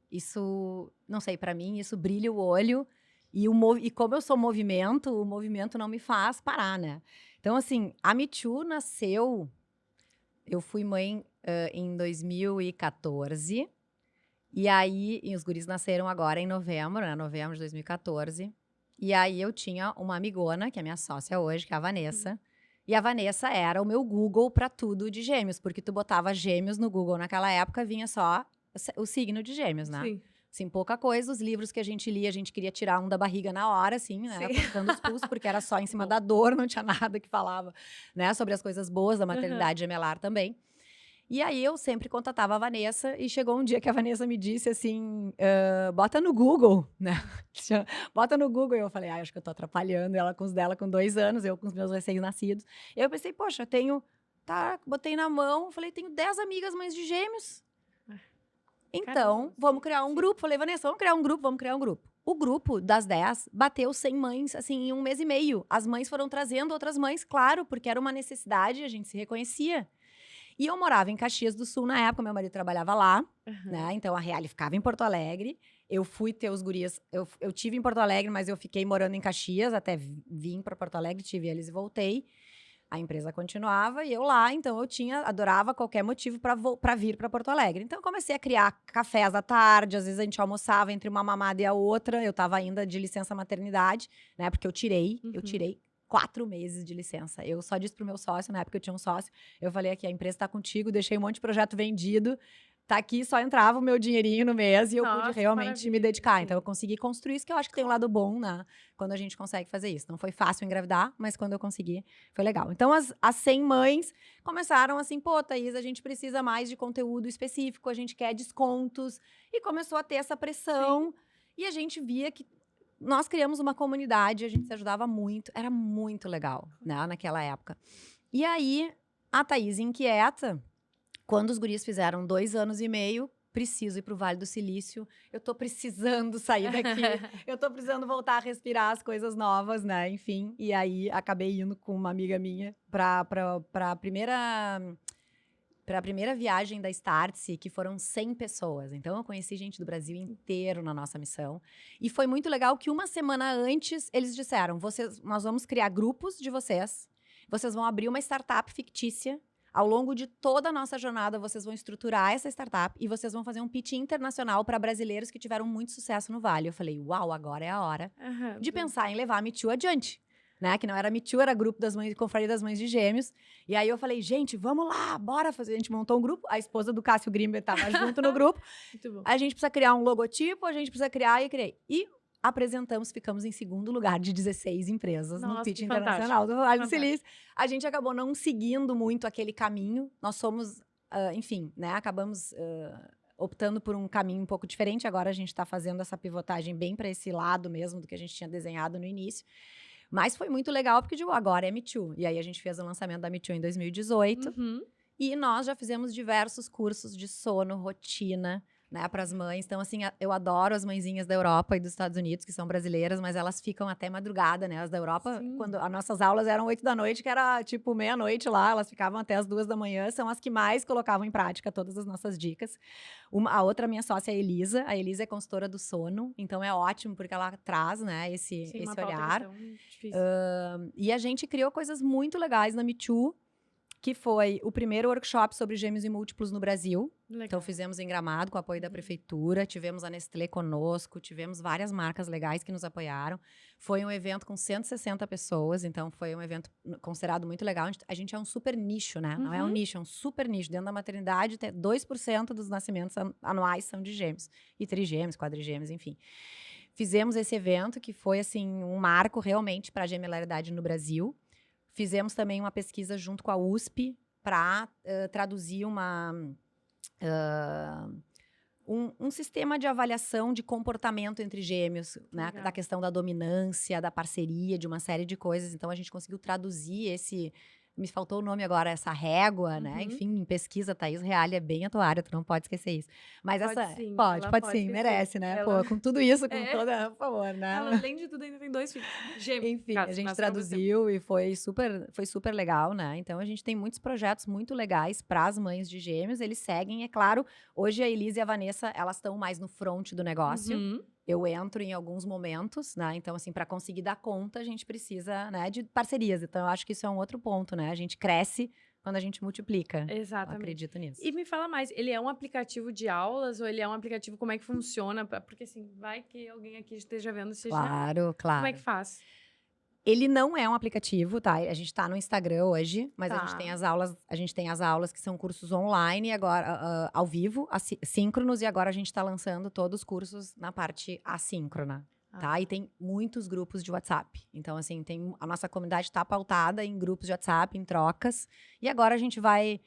Isso, não sei, para mim, isso brilha o olho. E como eu sou movimento, o movimento não me faz parar, né? Então, assim, a Me Too nasceu... Eu fui mãe em 2014. E aí, os guris nasceram agora em novembro, né? Novembro de 2014. E aí, eu tinha uma amigona, que é minha sócia hoje, que é a Vanessa. E a Vanessa era o meu Google pra tudo de gêmeos. Porque tu botava gêmeos no Google naquela época, vinha só o signo de gêmeos, né? Sim. Assim, pouca coisa. Os livros que a gente lia, a gente queria tirar um da barriga na hora, assim, né? Apertando os pulsos, porque era só em cima da dor, não tinha nada que falava, né? Sobre as coisas boas da maternidade gemelar também. E aí, eu sempre contatava a Vanessa, e chegou um dia que a Vanessa me disse assim, bota no Google, né? Bota no Google. E eu falei, acho que eu tô atrapalhando. Ela com os dela com 2 anos, eu com os meus recém-nascidos. E eu pensei, poxa, botei na mão, falei, tenho 10 amigas mães de gêmeos. Então, vamos criar um grupo. Falei, Vanessa, vamos criar um grupo. O grupo das 10 bateu 100 mães, assim, em 1 mês e meio. As mães foram trazendo outras mães, claro, porque era uma necessidade, a gente se reconhecia. E eu morava em Caxias do Sul na época, meu marido trabalhava lá, né? Então a Reale ficava em Porto Alegre. Eu fui ter os gurias, eu tive em Porto Alegre, mas eu fiquei morando em Caxias, até vim para Porto Alegre, tive eles e voltei. A empresa continuava e eu lá, então eu adorava qualquer motivo para vir para Porto Alegre. Então eu comecei a criar cafés à tarde, às vezes a gente almoçava entre uma mamada e a outra. Eu estava ainda de licença maternidade, né? Porque eu tirei 4 meses de licença. Eu só disse pro meu sócio, na época eu tinha um sócio, eu falei aqui, a empresa tá contigo, deixei um monte de projeto vendido, tá aqui, só entrava o meu dinheirinho no mês e eu pude realmente me dedicar. Então eu consegui construir isso, que eu acho que tem um lado bom, né? Quando a gente consegue fazer isso. Não foi fácil engravidar, mas quando eu consegui, foi legal. Então as 100 mães começaram assim, pô, Thaís, a gente precisa mais de conteúdo específico, a gente quer descontos. E começou a ter essa pressão. E a gente via que nós criamos uma comunidade, a gente se ajudava muito, era muito legal, né, naquela época. E aí, a Thaís inquieta, quando os guris fizeram 2 anos e meio, preciso ir pro Vale do Silício, eu tô precisando sair daqui, eu tô precisando voltar a respirar as coisas novas, né, enfim. E aí, acabei indo com uma amiga minha pra primeira viagem da Startse, que foram 100 pessoas. Então, eu conheci gente do Brasil inteiro na nossa missão. E foi muito legal que 1 semana antes, eles disseram, nós vamos criar grupos de vocês vão abrir uma startup fictícia. Ao longo de toda a nossa jornada, vocês vão estruturar essa startup e vocês vão fazer um pitch internacional para brasileiros que tiveram muito sucesso no Vale. Eu falei, uau, agora é a hora de pensar em levar a Me Too adiante. né? Que não era Me Too, era grupo das mães, Confraria das Mães de Gêmeos. E aí eu falei, gente, vamos lá, bora fazer. A gente montou um grupo, a esposa do Cássio Grimber estava junto no grupo. Muito bom. A gente precisa criar um logotipo, a gente precisa criar e criei. E apresentamos, ficamos em segundo lugar de 16 empresas no Nossa, pitch que internacional do Vale do Fantástico. Silício. A gente acabou não seguindo muito aquele caminho. Nós somos, enfim, né? Acabamos optando por um caminho um pouco diferente. Agora a gente está fazendo essa pivotagem bem para esse lado mesmo do que a gente tinha desenhado no início. Mas foi muito legal, porque digo, agora é Me Too. E aí a gente fez o lançamento da Me Too em 2018. Uhum. E nós já fizemos diversos cursos de sono, rotina, né, para as mães. Então, assim, eu adoro as mãezinhas da Europa e dos Estados Unidos, que são brasileiras, mas elas ficam até madrugada, né? As da Europa, Sim. quando as nossas aulas eram 8 da noite, que era tipo meia-noite lá, elas ficavam até as 2 da manhã, são as que mais colocavam em prática todas as nossas dicas. A outra minha sócia é a Elisa. A Elisa é consultora do sono, então é ótimo, porque ela traz, né, esse Sim, uma pauta olhar. tão difícil. E a gente criou coisas muito legais na Me Too, que foi o primeiro workshop sobre gêmeos e múltiplos no Brasil. Legal. Então, fizemos em Gramado, com o apoio da prefeitura. Tivemos a Nestlé conosco. Tivemos várias marcas legais que nos apoiaram. Foi um evento com 160 pessoas. Então, foi um evento considerado muito legal. A gente é um super nicho, né? Não é um nicho, é um super nicho. Dentro da maternidade, 2% dos nascimentos anuais são de gêmeos. E trigêmeos, quadrigêmeos, enfim. Fizemos esse evento, que foi, assim, um marco realmente para a gemelaridade no Brasil. Fizemos também uma pesquisa junto com a USP para traduzir um sistema de avaliação de comportamento entre gêmeos, né? Da questão da dominância, da parceria, de uma série de coisas. Então, a gente conseguiu traduzir esse... Me faltou o nome agora, essa régua, né? Enfim, em pesquisa, Thaís Reale é bem a tua área, tu não pode esquecer isso. Mas Pode essa... sim, Pode ela sim, pode merece, né? Ela- Pô, com tudo isso, com É. toda... Por favor, né? Ela, além de tudo, ainda tem 2 filhos. Gêmeos. Enfim, Caso, a gente nasceram ao mesmo tempo. traduziu e foi super legal, né? Então, a gente tem muitos projetos muito legais para as mães de gêmeos. Eles seguem, é claro. Hoje, a Elisa e a Vanessa, elas estão mais no front do negócio. Uhum. Eu entro em alguns momentos, né? Então, assim, para conseguir dar conta, a gente precisa, né, de parcerias. Então, eu acho que isso é um outro ponto, né? A gente cresce quando a gente multiplica. Eu Exatamente. acredito nisso. E me fala mais, ele é um aplicativo de aulas ou ele é um aplicativo, como é que funciona? Porque assim, vai que alguém aqui esteja vendo, seja... Claro, claro. Como é que faz? Ele não é um aplicativo, tá? A gente tá no Instagram hoje, mas a Tá. gente tem as aulas que são cursos online, agora ao vivo, síncronos, e agora a gente tá lançando todos os cursos na parte assíncrona. Tá? E tem muitos grupos de WhatsApp. Então, assim, a nossa comunidade tá pautada em grupos de WhatsApp, em trocas. E agora a gente vai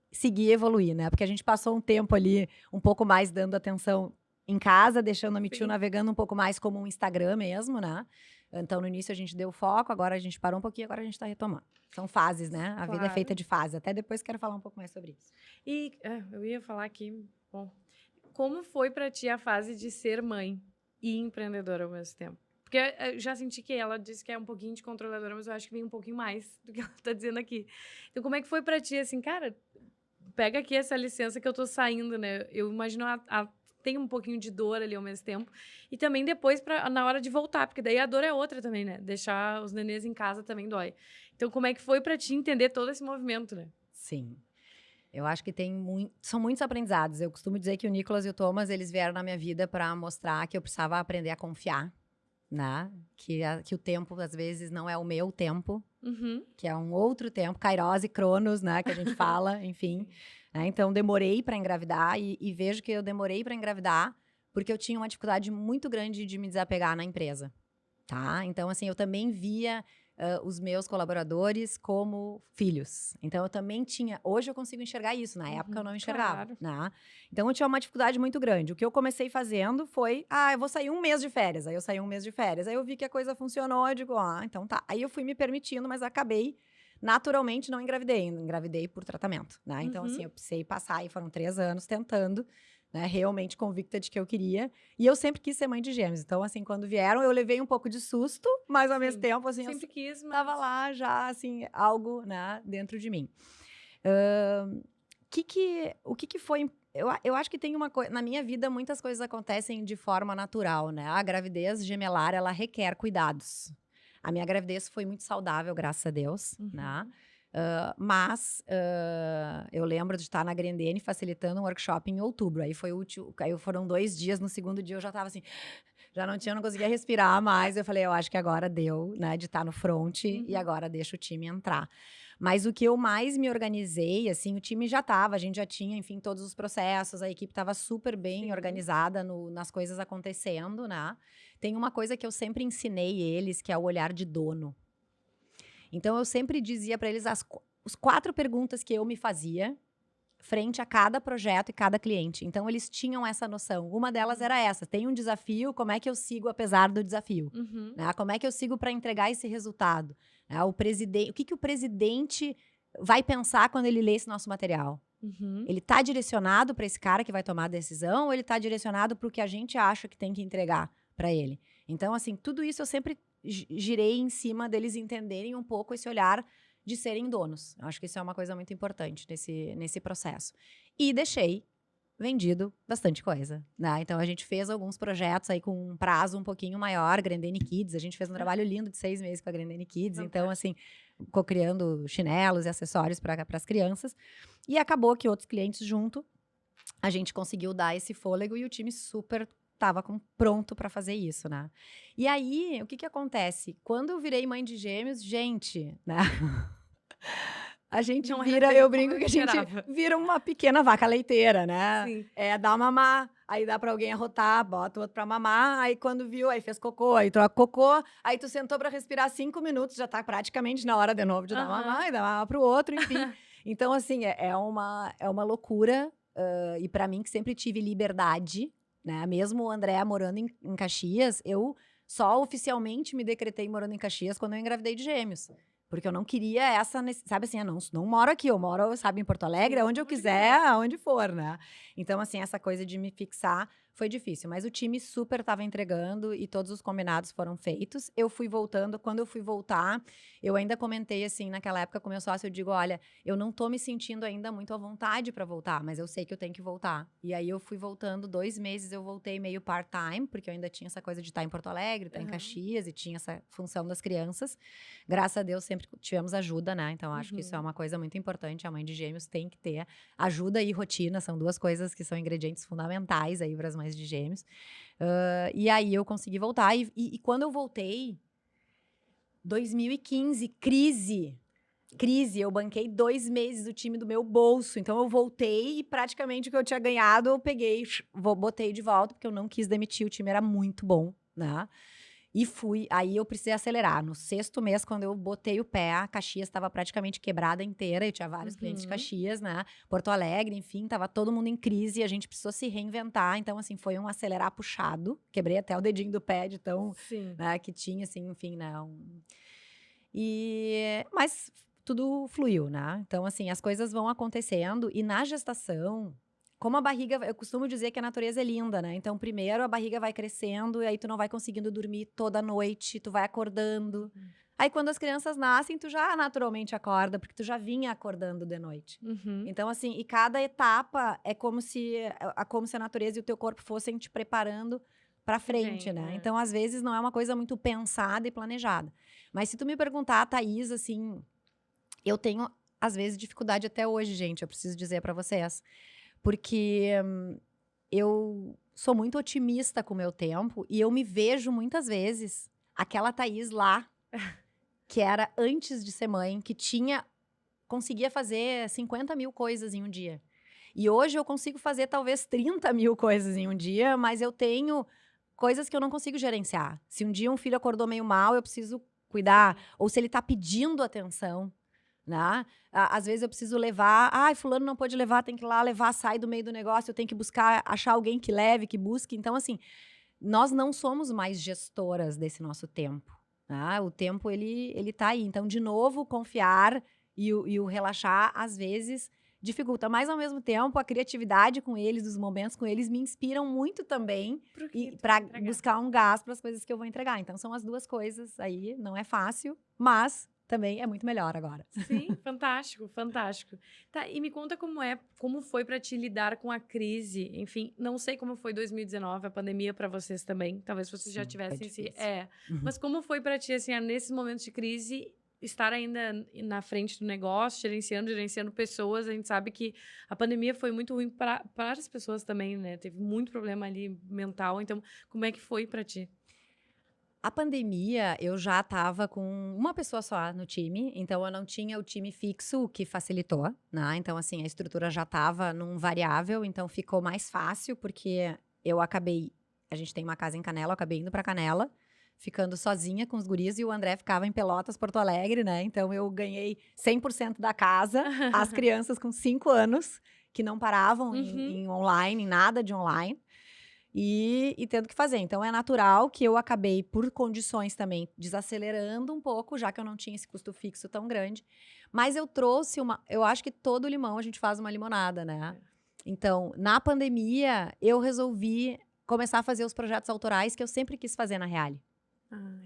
seguir e evoluir, né? Porque a gente passou um tempo ali, um pouco mais dando atenção em casa, deixando a Me Too Sim. navegando um pouco mais como um Instagram mesmo, né? Então, no início a gente deu foco, agora a gente parou um pouquinho, agora a gente tá retomando. São fases, né? A vida é Claro. feita de fases. Até depois quero falar um pouco mais sobre isso. E eu ia falar aqui, bom, como foi pra ti a fase de ser mãe e empreendedora ao mesmo tempo? Porque eu já senti que ela disse que é um pouquinho de controladora, mas eu acho que vem um pouquinho mais do que ela tá dizendo aqui. Então, como é que foi pra ti, assim, cara, pega aqui essa licença que eu tô saindo, né? Eu imagino tem um pouquinho de dor ali ao mesmo tempo. E também depois, na hora de voltar, porque daí a dor é outra também, né? Deixar os nenês em casa também dói. Então, como é que foi pra ti entender todo esse movimento, né? Sim. Eu acho que são muitos aprendizados. Eu costumo dizer que o Nicolas e o Thomas, eles vieram na minha vida para mostrar que eu precisava aprender a confiar, né? Que o tempo, às vezes, não é o meu tempo, Uhum. que é um outro tempo, Kairos e Cronos, né? Que a gente fala, enfim. Né? Então, demorei para engravidar e vejo que eu demorei para engravidar porque eu tinha uma dificuldade muito grande de me desapegar na empresa, tá? Então, assim, eu também via os meus colaboradores como filhos. Então, eu também tinha... Hoje eu consigo enxergar isso. Na época, eu não enxergava. Claro. Né? Então, eu tinha uma dificuldade muito grande. O que eu comecei fazendo foi... eu vou sair um mês de férias. Aí, eu saí um mês de férias. Aí, eu vi que a coisa funcionou. Eu digo, então tá. Aí, eu fui me permitindo, mas acabei... Naturalmente, não engravidei. Engravidei por tratamento, né? Então, assim, eu precisei passar. E foram 3 anos tentando... Né, realmente convicta de que eu queria. E eu sempre quis ser mãe de gêmeos. Então, assim, quando vieram, eu levei um pouco de susto, mas ao mesmo tempo, assim, Sempre quis, mas... tava lá já, assim, algo, né, dentro de mim. O que foi... Eu acho que tem uma coisa... Na minha vida, muitas coisas acontecem de forma natural, né? A gravidez gemelar, ela requer cuidados. A minha gravidez foi muito saudável, graças a Deus, né? Mas eu lembro de estar na Grendene facilitando um workshop em outubro. Aí foi útil. Aí foram 2 dias, no segundo dia eu já estava assim... não conseguia respirar mais. Eu falei, eu acho que agora deu, né, de estar no front e agora deixa o time entrar. Mas o que eu mais me organizei, assim, o time já tava, a gente já tinha, enfim, todos os processos, a equipe tava super bem organizada nas coisas acontecendo, né? Tem uma coisa que eu sempre ensinei eles, que é o olhar de dono. Então, eu sempre dizia para eles as 4 perguntas que eu me fazia frente a cada projeto e cada cliente. Então, eles tinham essa noção. Uma delas era essa: tem um desafio, como é que eu sigo apesar do desafio? Né? Como é que eu sigo para entregar esse resultado? Né? O que o presidente vai pensar quando ele lê esse nosso material? Ele está direcionado para esse cara que vai tomar a decisão ou ele está direcionado para o que a gente acha que tem que entregar para ele? Então, assim, tudo isso eu sempre girei em cima deles entenderem um pouco esse olhar de serem donos. Eu acho que isso é uma coisa muito importante nesse processo. E deixei vendido bastante coisa, né? Então, a gente fez alguns projetos aí com um prazo um pouquinho maior, Grendene Kids. A gente fez um trabalho lindo de 6 meses com a Grendene Kids. Então, assim, co-criando chinelos e acessórios para as crianças. E acabou que outros clientes junto, a gente conseguiu dar esse fôlego e o time super estava pronto para fazer isso, né? E aí, o que acontece? Quando eu virei mãe de gêmeos, gente, né? A gente eu brinco que a gente vira uma pequena vaca leiteira, né? Sim. Dá mamar, aí dá pra alguém arrotar, bota o outro pra mamar, aí quando viu, aí fez cocô, aí troca cocô, aí tu sentou pra respirar 5 minutos, já tá praticamente na hora de novo de dar mamar, e dá mamar pro outro, enfim. Então, assim, é uma loucura, e pra mim, que sempre tive liberdade, né? Mesmo o André morando em Caxias, eu só oficialmente me decretei morando em Caxias quando eu engravidei de gêmeos. Porque eu não queria sabe assim, eu não moro aqui, eu moro, sabe, em Porto Alegre, onde eu quiser, aonde for, né? Então, assim, essa coisa de me fixar foi difícil. Mas o time super estava entregando e todos os combinados foram feitos. Eu fui voltando, quando eu fui voltar, eu ainda comentei, assim, naquela época com meu sócio, eu digo, olha, eu não tô me sentindo ainda muito à vontade para voltar, mas eu sei que eu tenho que voltar. E aí, eu fui voltando 2 meses, eu voltei meio part-time, porque eu ainda tinha essa coisa de estar em Porto Alegre, estar em Caxias, e tinha essa função das crianças. Graças a Deus, sempre tivemos ajuda, né? Então, acho que isso é uma coisa muito importante. A mãe de gêmeos tem que ter ajuda e rotina. São 2 coisas que são ingredientes fundamentais aí para as mães de gêmeos. E aí, eu consegui voltar. E quando eu voltei, 2015, crise, eu banquei 2 meses o time do meu bolso. Então, eu voltei e praticamente o que eu tinha ganhado, eu peguei, botei de volta, porque eu não quis demitir. O time era muito bom, né? E aí eu precisei acelerar. No 6º mês, quando eu botei o pé, a Caxias estava praticamente quebrada inteira. Eu tinha vários clientes de Caxias, né? Porto Alegre, enfim, tava todo mundo em crise. E a gente precisou se reinventar. Então, assim, foi um acelerar puxado. Quebrei até o dedinho do pé de tão, né, que tinha, assim, enfim, né? Mas tudo fluiu, né? Então, assim, as coisas vão acontecendo. E na gestação, como a barriga, eu costumo dizer que a natureza é linda, né? Então, primeiro a barriga vai crescendo e aí tu não vai conseguindo dormir toda noite, tu vai acordando. Aí, quando as crianças nascem, tu já naturalmente acorda, porque tu já vinha acordando de noite. Então, assim, e cada etapa é como se a natureza e o teu corpo fossem te preparando pra frente, né? Então, às vezes, não é uma coisa muito pensada e planejada. Mas se tu me perguntar, Thaís, assim, eu tenho, às vezes, dificuldade até hoje, gente, eu preciso dizer pra vocês. Porque eu sou muito otimista com o meu tempo e eu me vejo muitas vezes aquela Thaís lá, que era antes de ser mãe, que conseguia fazer 50 mil coisas em um dia. E hoje eu consigo fazer talvez 30 mil coisas em um dia, mas eu tenho coisas que eu não consigo gerenciar. Se um dia um filho acordou meio mal, eu preciso cuidar. Ou se ele tá pedindo atenção, né? Às vezes eu preciso levar, fulano não pode levar, tem que ir lá levar, sai do meio do negócio, eu tenho que buscar, achar alguém que leve, que busque. Então, assim, nós não somos mais gestoras desse nosso tempo, né? O tempo, ele tá aí. Então, de novo, confiar e o relaxar, às vezes, dificulta. Mas, ao mesmo tempo, a criatividade com eles, os momentos com eles, me inspiram muito também para buscar um gás para as coisas que eu vou entregar. Então, são as 2 coisas aí. Não é fácil, mas também é muito melhor agora. Sim, fantástico, fantástico. Tá, e me conta como foi para te lidar com a crise. Enfim, não sei como foi 2019, a pandemia para vocês também. Talvez vocês já tivessem mas como foi para ti assim, nesses momentos de crise, estar ainda na frente do negócio, gerenciando pessoas, a gente sabe que a pandemia foi muito ruim para as pessoas também, né? Teve muito problema ali mental. Então, como é que foi para ti? A pandemia, eu já estava com uma pessoa só no time, então eu não tinha o time fixo, o que facilitou, né? Então, assim, a estrutura já estava num variável, então ficou mais fácil, porque a gente tem uma casa em Canela, eu acabei indo para Canela, ficando sozinha com os guris, e o André ficava em Pelotas, Porto Alegre, né? Então eu ganhei 100% da casa, as crianças com 5 anos, que não paravam em online, em nada de online. E tendo que fazer. Então, é natural que eu acabei, por condições também, desacelerando um pouco, já que eu não tinha esse custo fixo tão grande. Mas eu trouxe eu acho que todo limão a gente faz uma limonada, né? Então, na pandemia, eu resolvi começar a fazer os projetos autorais que eu sempre quis fazer na Reale.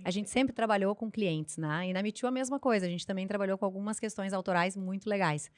A gente sempre trabalhou com clientes, né? E na Me Too a mesma coisa. A gente também trabalhou com algumas questões autorais muito legais.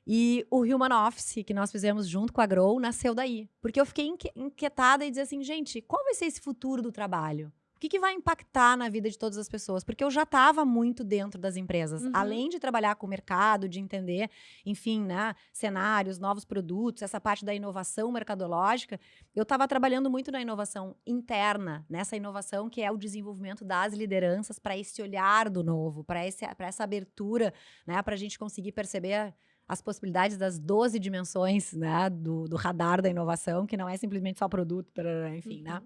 E o Human Office, que nós fizemos junto com a Grow, nasceu daí. Porque eu fiquei inquietada e dizia assim, gente, qual vai ser esse futuro do trabalho? O que vai impactar na vida de todas as pessoas? Porque eu já estava muito dentro das empresas. Além de trabalhar com o mercado, de entender, enfim, né, cenários, novos produtos, essa parte da inovação mercadológica, eu estava trabalhando muito na inovação interna, nessa inovação que é o desenvolvimento das lideranças para esse olhar do novo, para essa abertura, né, para a gente conseguir perceber as possibilidades das 12 dimensões, né, do radar da inovação, que não é simplesmente só produto, enfim, né?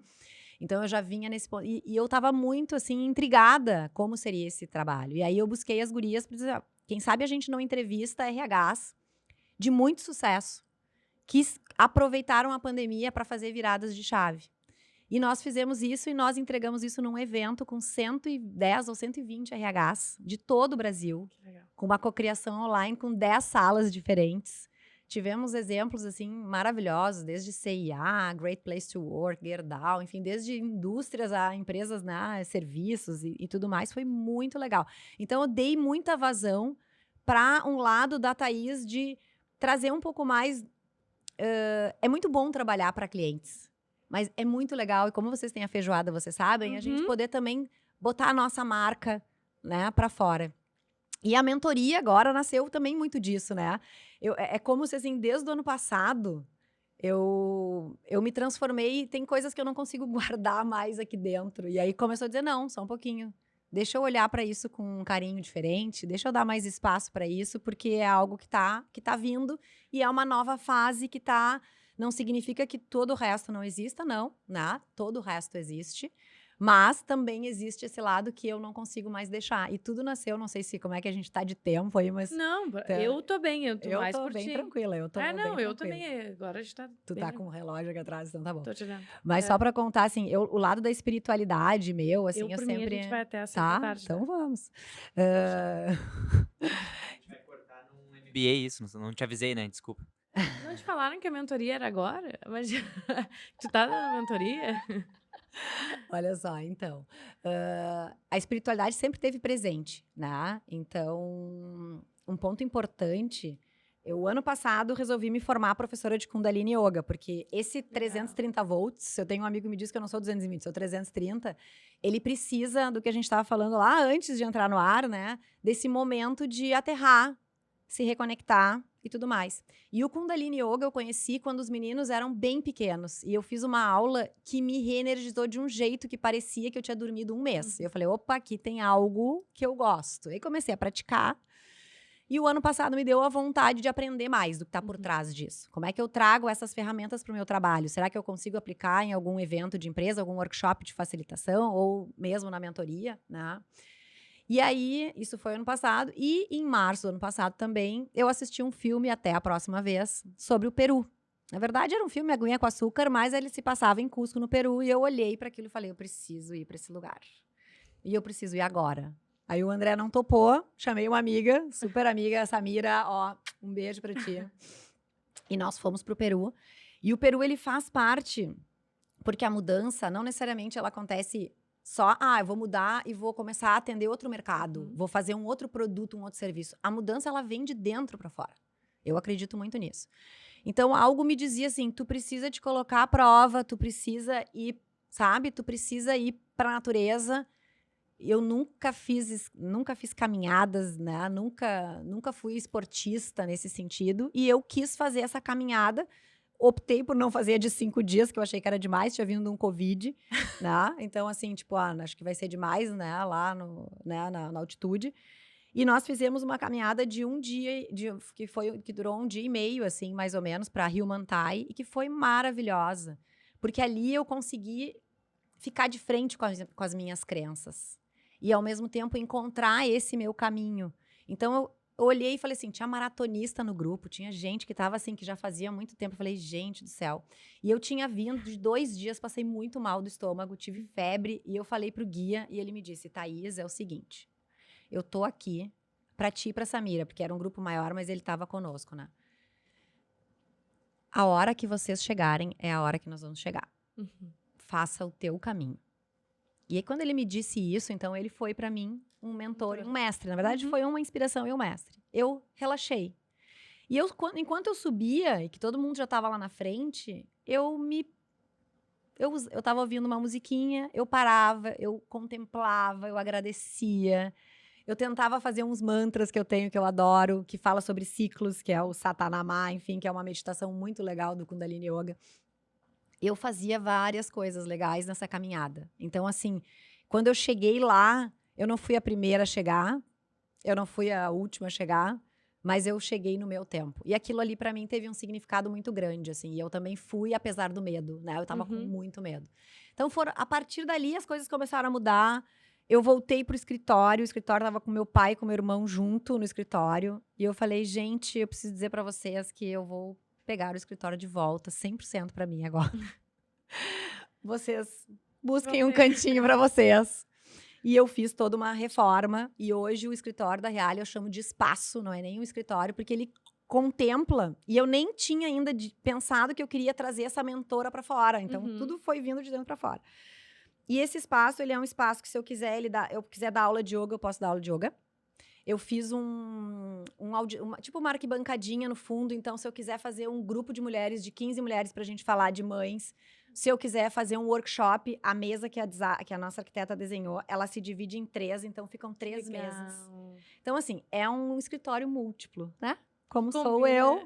Então, eu já vinha nesse ponto. E eu estava muito, assim, intrigada como seria esse trabalho. E aí, eu busquei as gurias para dizer, quem sabe a gente não entrevista RHs de muito sucesso, que aproveitaram a pandemia para fazer viradas de chave. E nós fizemos isso e nós entregamos isso num evento com 110 ou 120 RHs de todo o Brasil, com uma cocriação online com 10 salas diferentes. Tivemos exemplos assim maravilhosos, desde CIA, Great Place to Work, Gerdau, enfim, desde indústrias a empresas, né, serviços e tudo mais. Foi muito legal. Então, eu dei muita vazão para um lado da Thaís de trazer um pouco mais... é muito bom trabalhar para clientes. Mas é muito legal, e como vocês têm a feijoada, vocês sabem, a gente poder também botar a nossa marca, né, para fora. E a mentoria agora nasceu também muito disso, né? É como se, assim, desde o ano passado, eu me transformei, tem coisas que eu não consigo guardar mais aqui dentro. E aí começou a dizer, não, só um pouquinho. Deixa eu olhar para isso com um carinho diferente, deixa eu dar mais espaço para isso, porque é algo que tá vindo e é uma nova fase que tá... Não significa que todo o resto não exista, não, né? Todo o resto existe. Mas também existe esse lado que eu não consigo mais deixar. E tudo nasceu, não sei como é que a gente tá de tempo aí, mas... Não, eu tô bem, eu tô mais por bem ti. tranquila, eu tô bem tranquila. Eu também, agora a gente tá Tu bem tá com o relógio aqui atrás, então tá bom. Tô te dando. Mas só pra contar, assim, o lado da espiritualidade meu, assim, eu por sempre... mim, a gente vai até às 5 da tarde. Então vamos. A gente vai cortar num MBA isso, não te avisei, né? Desculpa. Não te falaram que a mentoria era agora? Mas tu tá na mentoria? Olha só, então, a espiritualidade sempre esteve presente, né? Então, um ponto importante, eu ano passado resolvi me formar professora de Kundalini Yoga, porque esse 330 volts, eu tenho um amigo que me diz que eu não sou 220, sou 330, ele precisa do que a gente estava falando lá antes de entrar no ar, né? Desse momento de aterrar, se reconectar e tudo mais. E o Kundalini Yoga eu conheci quando os meninos eram bem pequenos. E eu fiz uma aula que me reenergizou de um jeito que parecia que eu tinha dormido um mês. E eu falei, opa, aqui tem algo que eu gosto. E comecei a praticar. E o ano passado me deu a vontade de aprender mais do que está por trás disso. Como é que eu trago essas ferramentas para o meu trabalho? Será que eu consigo aplicar em algum evento de empresa, algum workshop de facilitação ou mesmo na mentoria, né? E aí, isso foi ano passado. E em março do ano passado também, eu assisti um filme, Até a Próxima Vez, sobre o Peru. Na verdade, era um filme Aguinha com Açúcar, mas ele se passava em Cusco, no Peru. E eu olhei para aquilo e falei, eu preciso ir para esse lugar. E eu preciso ir agora. Aí o André não topou, chamei uma amiga, super amiga, a Samira, ó, um beijo para ti. E nós fomos para o Peru. E o Peru, ele faz parte, porque a mudança, não necessariamente ela acontece... Só, eu vou mudar e vou começar a atender outro mercado. Vou fazer um outro produto, um outro serviço. A mudança, ela vem de dentro para fora. Eu acredito muito nisso. Então, algo me dizia assim, tu precisa te colocar à prova, tu precisa ir, sabe? Tu precisa ir para a natureza eu nunca fiz caminhadas, né? Nunca fui esportista nesse sentido. E eu quis fazer essa caminhada. Optei por não fazer a de 5 dias, que eu achei que era demais, tinha vindo um Covid, né? Então, assim, tipo, acho que vai ser demais, né? Lá na altitude. E nós fizemos uma caminhada de um dia, que durou 1 dia e meio, assim, mais ou menos, para Rio Mantai, e que foi maravilhosa. Porque ali eu consegui ficar de frente com as minhas crenças. E, ao mesmo tempo, encontrar esse meu caminho. Então, eu olhei e falei assim, tinha maratonista no grupo, tinha gente que estava assim, que já fazia muito tempo. Eu falei, gente do céu. E eu tinha vindo de 2 dias, passei muito mal do estômago, tive febre. E eu falei pro guia, e ele me disse, Thaís, é o seguinte, eu tô aqui pra ti e pra Samira, porque era um grupo maior, mas ele tava conosco, né? A hora que vocês chegarem é a hora que nós vamos chegar. Faça o teu caminho. E aí, quando ele me disse isso, então ele foi pra mim um mentor e um mestre. Na verdade, foi uma inspiração e um mestre. Eu relaxei. E enquanto eu subia, e que todo mundo já tava lá na frente, eu tava ouvindo uma musiquinha, eu parava, eu contemplava, eu agradecia. Eu tentava fazer uns mantras que eu tenho, que eu adoro, que fala sobre ciclos, que é o Satanama, enfim, que é uma meditação muito legal do Kundalini Yoga. Eu fazia várias coisas legais nessa caminhada. Então, assim, quando eu cheguei lá, eu não fui a primeira a chegar, eu não fui a última a chegar, mas eu cheguei no meu tempo. E aquilo ali, pra mim, teve um significado muito grande, assim. E eu também fui, apesar do medo, né? Eu tava com muito medo. Então, a partir dali, as coisas começaram a mudar. Eu voltei pro escritório, o escritório tava com meu pai e com meu irmão junto no escritório. E eu falei, gente, eu preciso dizer pra vocês que eu vou pegar o escritório de volta, 100% pra mim agora. Vocês busquem um cantinho pra vocês. E eu fiz toda uma reforma. E hoje o escritório da Reale eu chamo de espaço, não é nem um escritório, porque ele contempla. E eu nem tinha ainda pensado que eu queria trazer essa mentora pra fora. Então, tudo foi vindo de dentro pra fora. E esse espaço, ele é um espaço que se eu quiser, eu quiser dar aula de yoga, eu posso dar aula de yoga. Eu fiz tipo uma arquibancadinha no fundo, então se eu quiser fazer um grupo de mulheres, de 15 mulheres pra gente falar de mães, se eu quiser fazer um workshop, a mesa que a nossa arquiteta desenhou, ela se divide em 3, então ficam 3 mesas. Então, assim, é um escritório múltiplo, né? Como sou eu.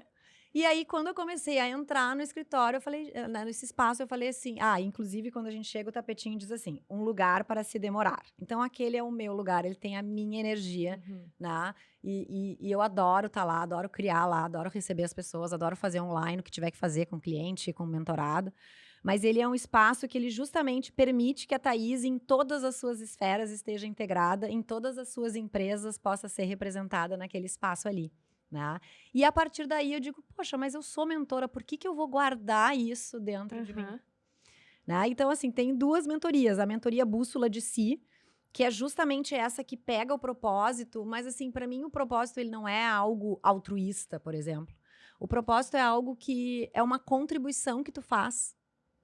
E aí, quando eu comecei a entrar no escritório, eu falei, nesse espaço, eu falei assim, inclusive, quando a gente chega, o tapetinho diz assim, um lugar para se demorar. Então, aquele é o meu lugar, ele tem a minha energia, né? E eu adoro estar lá, adoro criar lá, adoro receber as pessoas, adoro fazer online o que tiver que fazer com cliente, com mentorado. Mas ele é um espaço que ele justamente permite que a Thaís, em todas as suas esferas, esteja integrada, em todas as suas empresas, possa ser representada naquele espaço ali. Né? E a partir daí eu digo, poxa, mas eu sou mentora, por que eu vou guardar isso dentro de mim? Né? Então, assim, tem 2 mentorias. A mentoria Bússola de Si, que é justamente essa que pega o propósito, mas, assim, para mim o propósito ele não é algo altruísta, por exemplo. O propósito é algo que é uma contribuição que tu faz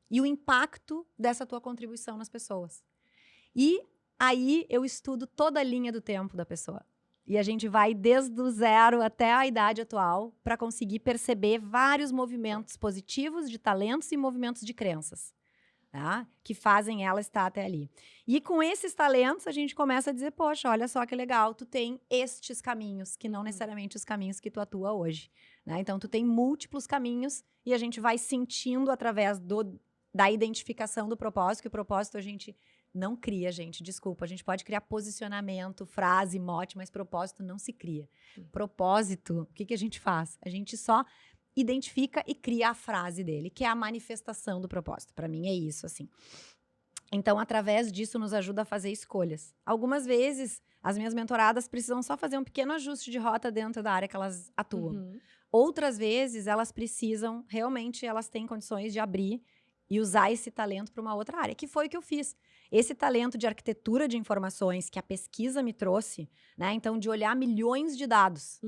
e o impacto dessa tua contribuição nas pessoas. E aí eu estudo toda a linha do tempo da pessoa. E a gente vai desde o 0 até a idade atual para conseguir perceber vários movimentos positivos de talentos e movimentos de crenças, tá? Que fazem ela estar até ali. E com esses talentos a gente começa a dizer, poxa, olha só que legal, tu tem estes caminhos, que não necessariamente os caminhos que tu atua hoje. Né? Então tu tem múltiplos caminhos e a gente vai sentindo através da identificação do propósito, que o propósito a gente não cria, gente, desculpa. A gente pode criar posicionamento, frase, mote, mas propósito não se cria. Propósito, o que a gente faz? A gente só identifica e cria a frase dele, que é a manifestação do propósito. Para mim é isso, assim. Então, através disso, nos ajuda a fazer escolhas. Algumas vezes, as minhas mentoradas precisam só fazer um pequeno ajuste de rota dentro da área que elas atuam. Outras vezes, elas precisam, realmente, elas têm condições de abrir e usar esse talento para uma outra área, que foi o que eu fiz. Esse talento de arquitetura de informações que a pesquisa me trouxe, né? Então, de olhar milhões de dados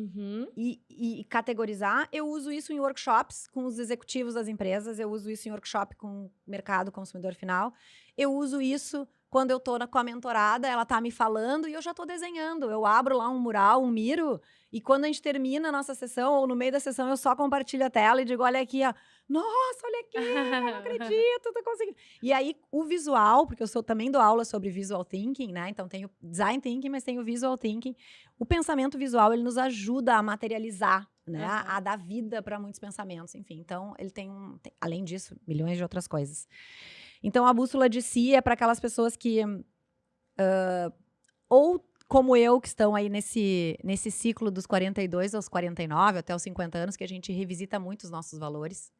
e categorizar, eu uso isso em workshops com os executivos das empresas, eu uso isso em workshop com o mercado consumidor final, eu uso isso quando eu tô com a mentorada, ela tá me falando e eu já tô desenhando. Eu abro lá um mural, um miro, e quando a gente termina a nossa sessão, ou no meio da sessão, eu só compartilho a tela e digo, olha aqui, ó, Nossa, olha aqui, eu não acredito, tô conseguindo. E aí, o visual, porque eu também dou aula sobre visual thinking, né? Então, tem o design thinking, mas tem o visual thinking. O pensamento visual, ele nos ajuda a materializar, né? A dar vida para muitos pensamentos, enfim. Então, ele tem, além disso, milhões de outras coisas. Então, a bússola de si é para aquelas pessoas que... ou como eu, que estão aí nesse ciclo dos 42 aos 49, até os 50 anos, que a gente revisita muito os nossos valores.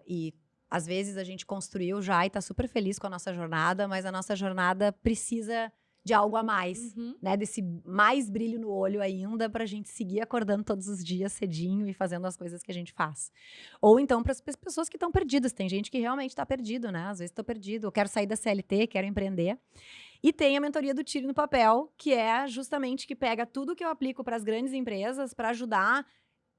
E às vezes a gente construiu já e tá super feliz com a nossa jornada, mas a nossa jornada precisa de algo a mais, né? Desse mais brilho no olho ainda, pra gente seguir acordando todos os dias cedinho e fazendo as coisas que a gente faz. Ou então para as pessoas que estão perdidas. Tem gente que realmente tá perdido, né? Às vezes tô perdido, eu quero sair da CLT, quero empreender. E tem a mentoria do Tire no Papel, que é justamente que pega tudo que eu aplico para as grandes empresas para ajudar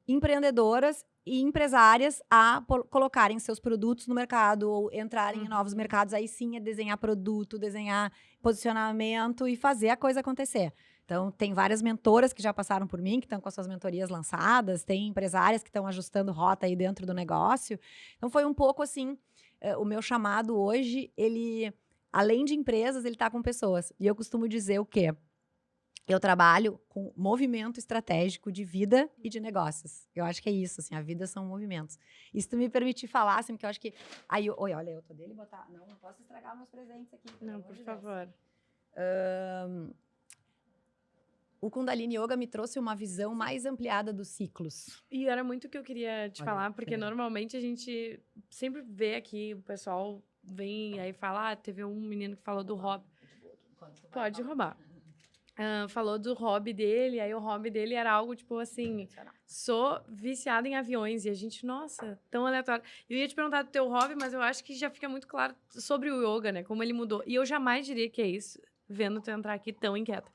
empreendedoras e empresárias a colocarem seus produtos no mercado ou entrarem em novos mercados. Aí sim é desenhar produto, desenhar posicionamento e fazer a coisa acontecer. Então, tem várias mentoras que já passaram por mim, que estão com as suas mentorias lançadas, tem empresárias que estão ajustando rota aí dentro do negócio. Então, foi um pouco assim, o meu chamado hoje, ele, além de empresas, ele está com pessoas. E eu costumo dizer o quê? Eu trabalho com movimento estratégico de vida e de negócios. Eu acho que é isso, assim, a vida são movimentos. E se tu me permitir falar, assim, porque eu acho que... Aí, olha, eu tô dele botar... Não posso estragar meus presentes aqui. Não, por favor. O Kundalini Yoga me trouxe uma visão mais ampliada dos ciclos. E era muito o que eu queria te falar, porque normalmente a gente sempre vê aqui, o pessoal vem aí fala, teve um menino que falou do hobby. Pode roubar. Falou do hobby dele, aí o hobby dele era algo tipo assim, sou viciada em aviões, e a gente, nossa, tão aleatório. Eu ia te perguntar do teu hobby, mas eu acho que já fica muito claro sobre o yoga, né, como ele mudou. E eu jamais diria que é isso, vendo tu entrar aqui tão inquieta.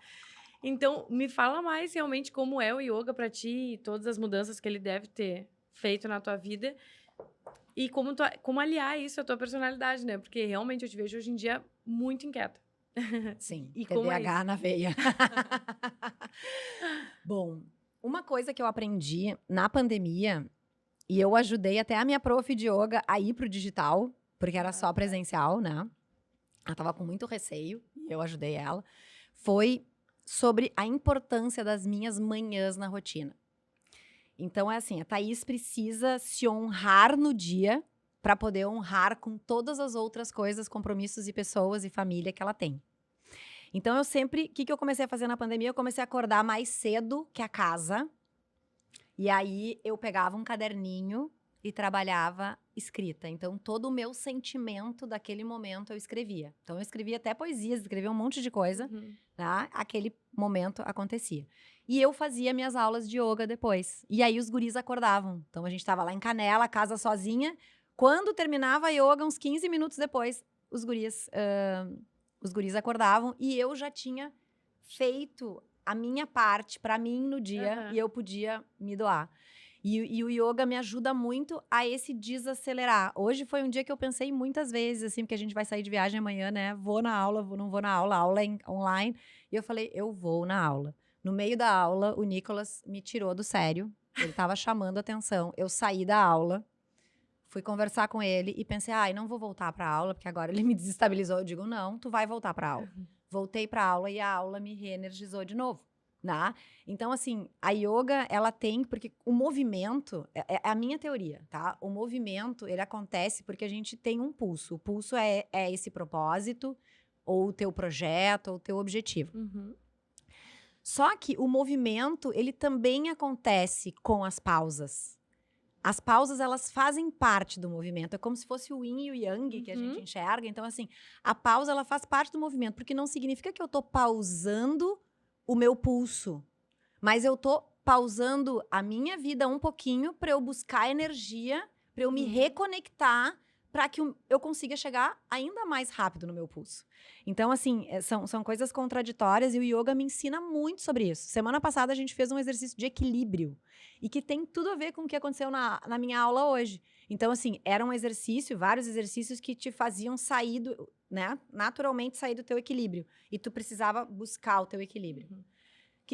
Então, me fala mais realmente como é o yoga pra ti, e todas as mudanças que ele deve ter feito na tua vida, e como aliar isso à tua personalidade, né, porque realmente eu te vejo hoje em dia muito inquieta. Sim, E TDAH na veia. Bom, uma coisa que eu aprendi na pandemia, e eu ajudei até a minha prof de yoga a ir pro digital, porque era só presencial, né? Ela tava com muito receio, e eu ajudei ela, foi sobre a importância das minhas manhãs na rotina. Então, é assim, a Thaís precisa se honrar no dia para poder honrar com todas as outras coisas, compromissos e pessoas e família que ela tem. Então, eu sempre... O que eu comecei a fazer na pandemia? Eu comecei a acordar mais cedo que a casa. E aí, eu pegava um caderninho e trabalhava escrita. Então, todo o meu sentimento daquele momento eu escrevia. Então, eu escrevia até poesias, escrevia um monte de coisa. Tá? Aquele momento acontecia. E eu fazia minhas aulas de yoga depois. E aí, os guris acordavam. Então, a gente tava lá em Canela, casa sozinha. Quando terminava a yoga, uns 15 minutos depois, os guris acordavam e eu já tinha feito a minha parte para mim no dia e eu podia me doar. E o yoga me ajuda muito a esse desacelerar. Hoje foi um dia que eu pensei muitas vezes, assim, porque a gente vai sair de viagem amanhã, né? Vou na aula, não vou na aula, a aula é online. E eu falei, eu vou na aula. No meio da aula, o Nicolas me tirou do sério. Ele tava chamando atenção. Eu saí da aula. Fui conversar com ele e pensei, não vou voltar para a aula, porque agora ele me desestabilizou. Eu digo, não, tu vai voltar para a aula. Voltei para a aula e a aula me reenergizou de novo, né? Então, assim, a yoga, ela tem... Porque o movimento, é a minha teoria, tá? O movimento, ele acontece porque a gente tem um pulso. O pulso é esse propósito, ou o teu projeto, ou o teu objetivo. Só que o movimento, ele também acontece com as pausas. As pausas, elas fazem parte do movimento. É como se fosse o yin e o yang que a gente enxerga. Então, assim, a pausa, ela faz parte do movimento. Porque não significa que eu tô pausando o meu pulso. Mas eu tô pausando a minha vida um pouquinho para eu buscar energia, para eu me reconectar, para que eu consiga chegar ainda mais rápido no meu pulso. Então, assim, são coisas contraditórias e o yoga me ensina muito sobre isso. Semana passada a gente fez um exercício de equilíbrio e que tem tudo a ver com o que aconteceu na minha aula hoje. Então, assim, era um exercício, vários exercícios que te faziam sair naturalmente sair do teu equilíbrio. E tu precisava buscar o teu equilíbrio.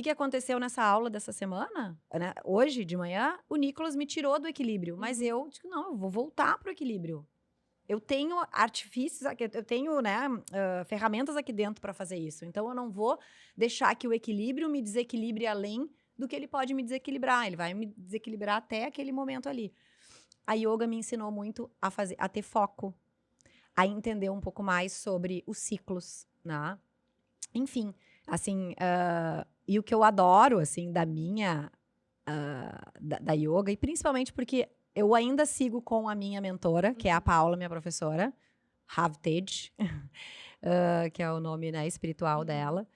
que aconteceu nessa aula dessa semana? Né? Hoje, de manhã, o Nicolas me tirou do equilíbrio. Mas eu digo, não, eu vou voltar pro equilíbrio. Eu tenho artifícios, eu tenho ferramentas aqui dentro para fazer isso. Então, eu não vou deixar que o equilíbrio me desequilibre além do que ele pode me desequilibrar. Ele vai me desequilibrar até aquele momento ali. A yoga me ensinou muito a ter foco, a entender um pouco mais sobre os ciclos, né? Enfim, assim, e o que eu adoro, assim, da minha, da yoga, e principalmente porque eu ainda sigo com a minha mentora, que é a Paula, minha professora, Havtej, que é o nome, né, espiritual dela,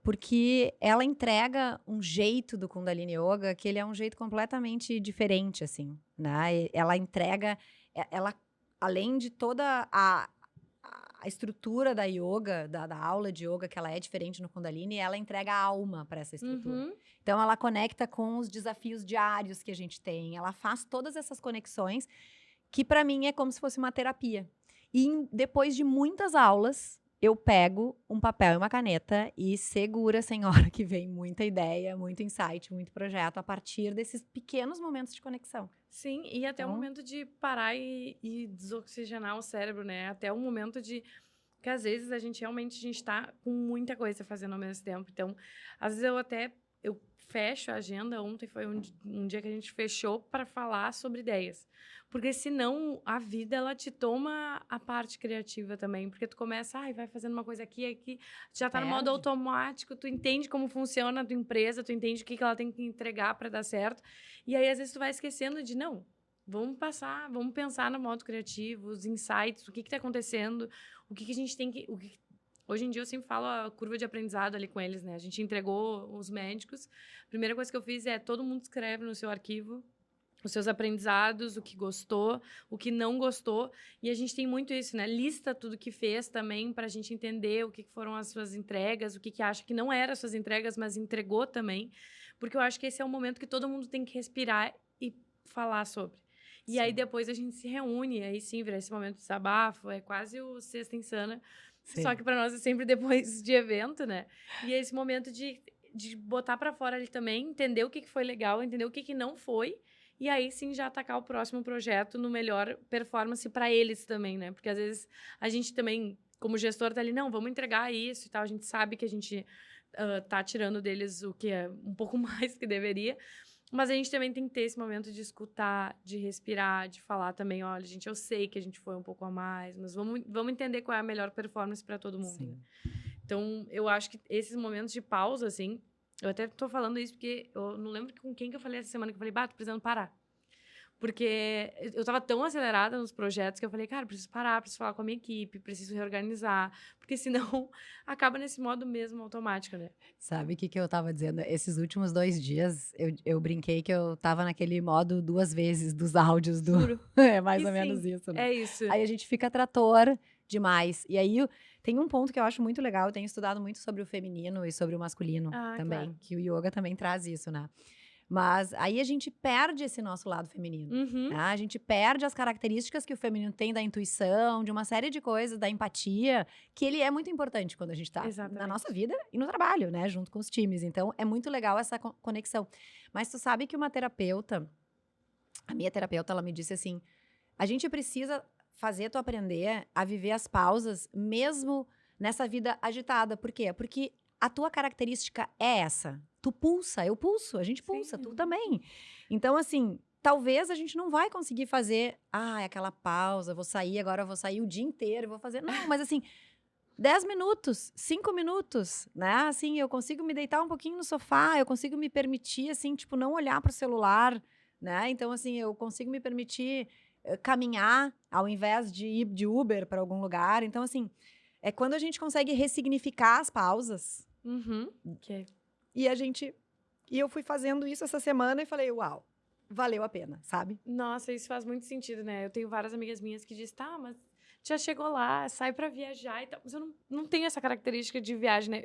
porque ela entrega um jeito do Kundalini Yoga que ele é um jeito completamente diferente, assim, né? Ela entrega, ela, além de toda a estrutura da yoga, da aula de yoga, que ela é diferente no Kundalini, ela entrega a alma para essa estrutura. Então, ela conecta com os desafios diários que a gente tem. Ela faz todas essas conexões que, para mim, é como se fosse uma terapia. E depois de muitas aulas, eu pego um papel e uma caneta e segura, senhora, que vem muita ideia, muito insight, muito projeto a partir desses pequenos momentos de conexão. Sim, e até o momento de parar e desoxigenar o cérebro, né? Até o momento de... Porque às vezes a gente tá com muita coisa fazendo ao mesmo tempo. Então, às vezes eu fecho a agenda. Ontem foi um dia que a gente fechou para falar sobre ideias. Porque senão a vida, ela te toma a parte criativa também. Porque tu começa, vai fazendo uma coisa aqui, tu já tá no modo automático, tu entende como funciona a tua empresa, tu entende o que ela tem que entregar para dar certo. E aí, às vezes, tu vai esquecendo de, não, vamos pensar no modo criativo, os insights, o que tá acontecendo, o que a gente tem que... Hoje em dia, eu sempre falo a curva de aprendizado ali com eles, né? A gente entregou os médicos. A primeira coisa que eu fiz é, todo mundo escreve no seu arquivo os seus aprendizados, o que gostou, o que não gostou. E a gente tem muito isso, né? Lista tudo que fez também para a gente entender o que foram as suas entregas, o que acha que não eram as suas entregas, mas entregou também. Porque eu acho que esse é o momento que todo mundo tem que respirar e falar sobre. E aí depois a gente se reúne, aí sim, vira esse momento de desabafo, é quase o Sexta Insana. Sim. Só que para nós é sempre depois de evento, né? E é esse momento de botar para fora ali também, entender o que foi legal, entender o que não foi. E aí, sim, já atacar o próximo projeto no melhor performance para eles também, né? Porque, às vezes, a gente também, como gestor, tá ali, não, vamos entregar isso e tal. A gente sabe que a gente tá tirando deles o que é um pouco mais que deveria. Mas a gente também tem que ter esse momento de escutar, de respirar, de falar também, olha, gente, eu sei que a gente foi um pouco a mais, mas vamos entender qual é a melhor performance para todo mundo. Né? Então, eu acho que esses momentos de pausa, assim... Eu até tô falando isso porque eu não lembro com quem que eu falei essa semana, que eu falei, tô precisando parar. Porque eu tava tão acelerada nos projetos que eu falei, cara, preciso parar, preciso falar com a minha equipe, preciso reorganizar. Porque senão acaba nesse modo mesmo automático, né? Sabe o que eu tava dizendo? Esses últimos 2 dias, eu brinquei que eu tava naquele modo 2 vezes dos áudios do... Juro. É mais ou menos isso, né? É isso. Aí a gente fica trator demais. E aí tem um ponto que eu acho muito legal, eu tenho estudado muito sobre o feminino e sobre o masculino também, claro. Que o yoga também traz isso, né? Mas aí a gente perde esse nosso lado feminino. Né? A gente perde as características que o feminino tem da intuição, de uma série de coisas, da empatia, que ele é muito importante quando a gente tá na nossa vida e no trabalho, né? Junto com os times. Então, é muito legal essa conexão. Mas tu sabe que uma terapeuta, a minha terapeuta, ela me disse assim, a gente precisa fazer tu aprender a viver as pausas mesmo nessa vida agitada. Por quê? Porque a tua característica é essa. Tu pulsa, eu pulso, a gente pulsa, tu também. Então, assim, talvez a gente não vai conseguir fazer, aquela pausa, vou sair agora, vou sair o dia inteiro, vou fazer... Não, mas assim, 10 minutos, 5 minutos, né? Assim, eu consigo me deitar um pouquinho no sofá, eu consigo me permitir, assim, tipo, não olhar pro celular, né? Então, assim, eu consigo me permitir caminhar ao invés de ir de Uber para algum lugar. Então, assim, é quando a gente consegue ressignificar as pausas. E eu fui fazendo isso essa semana e falei, uau, valeu a pena, sabe? Nossa, isso faz muito sentido, né? Eu tenho várias amigas minhas que dizem, mas já chegou lá, sai pra viajar e tal. Mas eu não tenho essa característica de viagem, né?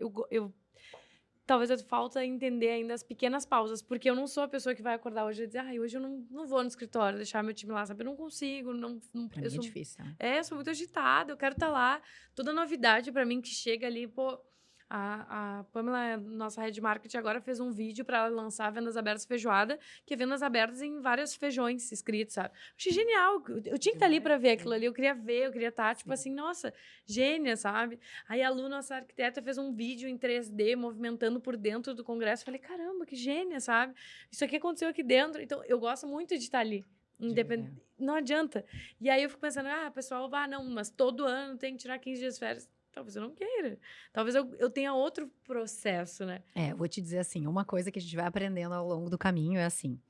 Talvez eu falta entender ainda as pequenas pausas, porque eu não sou a pessoa que vai acordar hoje e dizer, hoje eu não vou no escritório, deixar meu time lá, sabe? Eu não consigo, pra mim é difícil, né? Eu sou muito agitada, eu quero estar lá. Toda novidade pra mim que chega ali, A Pamela, nossa head marketing, agora fez um vídeo para ela lançar Vendas Abertas Feijoada, que é vendas abertas em vários feijões escritos, sabe? Achei genial. Eu tinha que estar ali para ver aquilo ali. Eu queria ver, eu queria estar, tipo assim, nossa, gênia, sabe? Aí a Lu, nossa arquiteta, fez um vídeo em 3D, movimentando por dentro do congresso. Falei, caramba, que gênia, sabe? Isso aqui aconteceu aqui dentro. Então, eu gosto muito de estar ali. Não adianta. E aí eu fico pensando, pessoal, não, mas todo ano tem que tirar 15 dias de férias. Talvez eu não queira. Talvez eu tenha outro processo, né? Eu vou te dizer assim, uma coisa que a gente vai aprendendo ao longo do caminho é assim,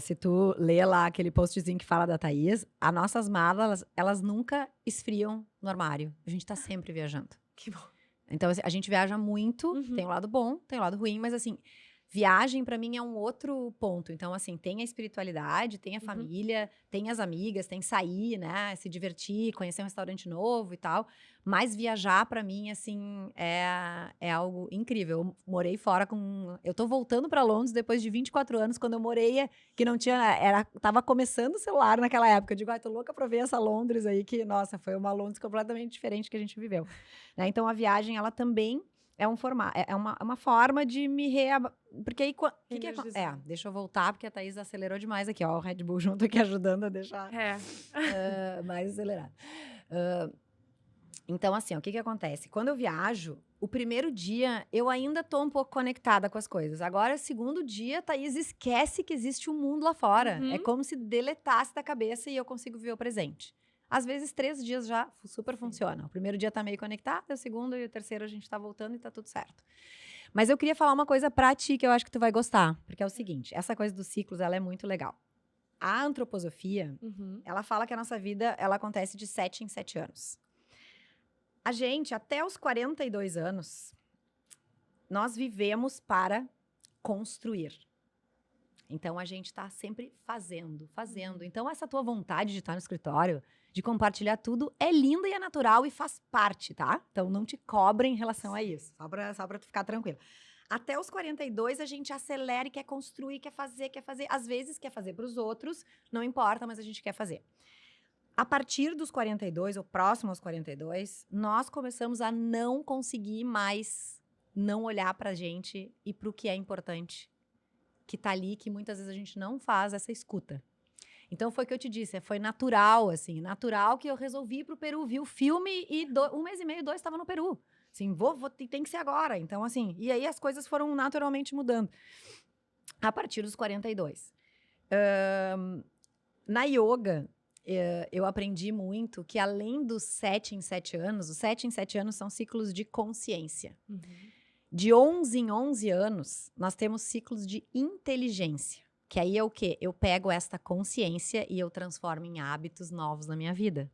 se tu lê lá aquele postzinho que fala da Thaís, as nossas malas, elas nunca esfriam no armário. A gente tá sempre viajando. Que bom. Então, assim, a gente viaja muito, tem o lado bom, tem o lado ruim, mas assim, viagem pra mim é um outro ponto. Então, assim, tem a espiritualidade, tem a família, tem as amigas, tem sair, né, se divertir, conhecer um restaurante novo e tal. Mas viajar pra mim, assim, é algo incrível. Eu morei fora eu tô voltando pra Londres depois de 24 anos, quando eu morei, que não tinha, tava começando o celular naquela época. Eu digo, tô louca pra ver essa Londres aí, que, nossa, foi uma Londres completamente diferente que a gente viveu. Né? Então, a viagem, ela também é um formato, é uma forma de me porque aí, deixa eu voltar, porque a Thaís acelerou demais aqui, ó, o Red Bull junto aqui ajudando a deixar mais acelerado. Então, assim, o que acontece? Quando eu viajo, o primeiro dia, eu ainda tô um pouco conectada com as coisas. Agora, o segundo dia, a Thaís esquece que existe um mundo lá fora. É como se deletasse da cabeça e eu consigo viver o presente. Às vezes, 3 dias já super funciona. O primeiro dia tá meio conectado, o segundo e o terceiro a gente tá voltando e tá tudo certo. Mas eu queria falar uma coisa pra ti que eu acho que tu vai gostar. Porque é o seguinte, essa coisa dos ciclos, ela é muito legal. A antroposofia, ela fala que a nossa vida, ela acontece de 7 em 7 anos. A gente, até os 42 anos, nós vivemos para construir. Então, a gente tá sempre fazendo. Então, essa tua vontade de estar no escritório, de compartilhar tudo, é linda e é natural e faz parte, tá? Então, não te cobra em relação a isso. Só pra tu ficar tranquilo. Até os 42, a gente acelera e quer construir, quer fazer. Às vezes, quer fazer para os outros, não importa, mas a gente quer fazer. A partir dos 42, ou próximo aos 42, nós começamos a não conseguir mais não olhar pra gente e pro que é importante, que tá ali, que muitas vezes a gente não faz essa escuta. Então, foi o que eu te disse, foi natural, assim, natural que eu resolvi ir pro Peru, vi o filme e 1 mês e meio, 2, estava no Peru. Assim, tem que ser agora. Então, assim, e aí as coisas foram naturalmente mudando. A partir dos 42. Na yoga, eu aprendi muito que além dos 7 em 7 anos, os 7 em 7 anos são ciclos de consciência. De 11 em 11 anos, nós temos ciclos de inteligência. Que aí é o quê? Eu pego esta consciência e eu transformo em hábitos novos na minha vida.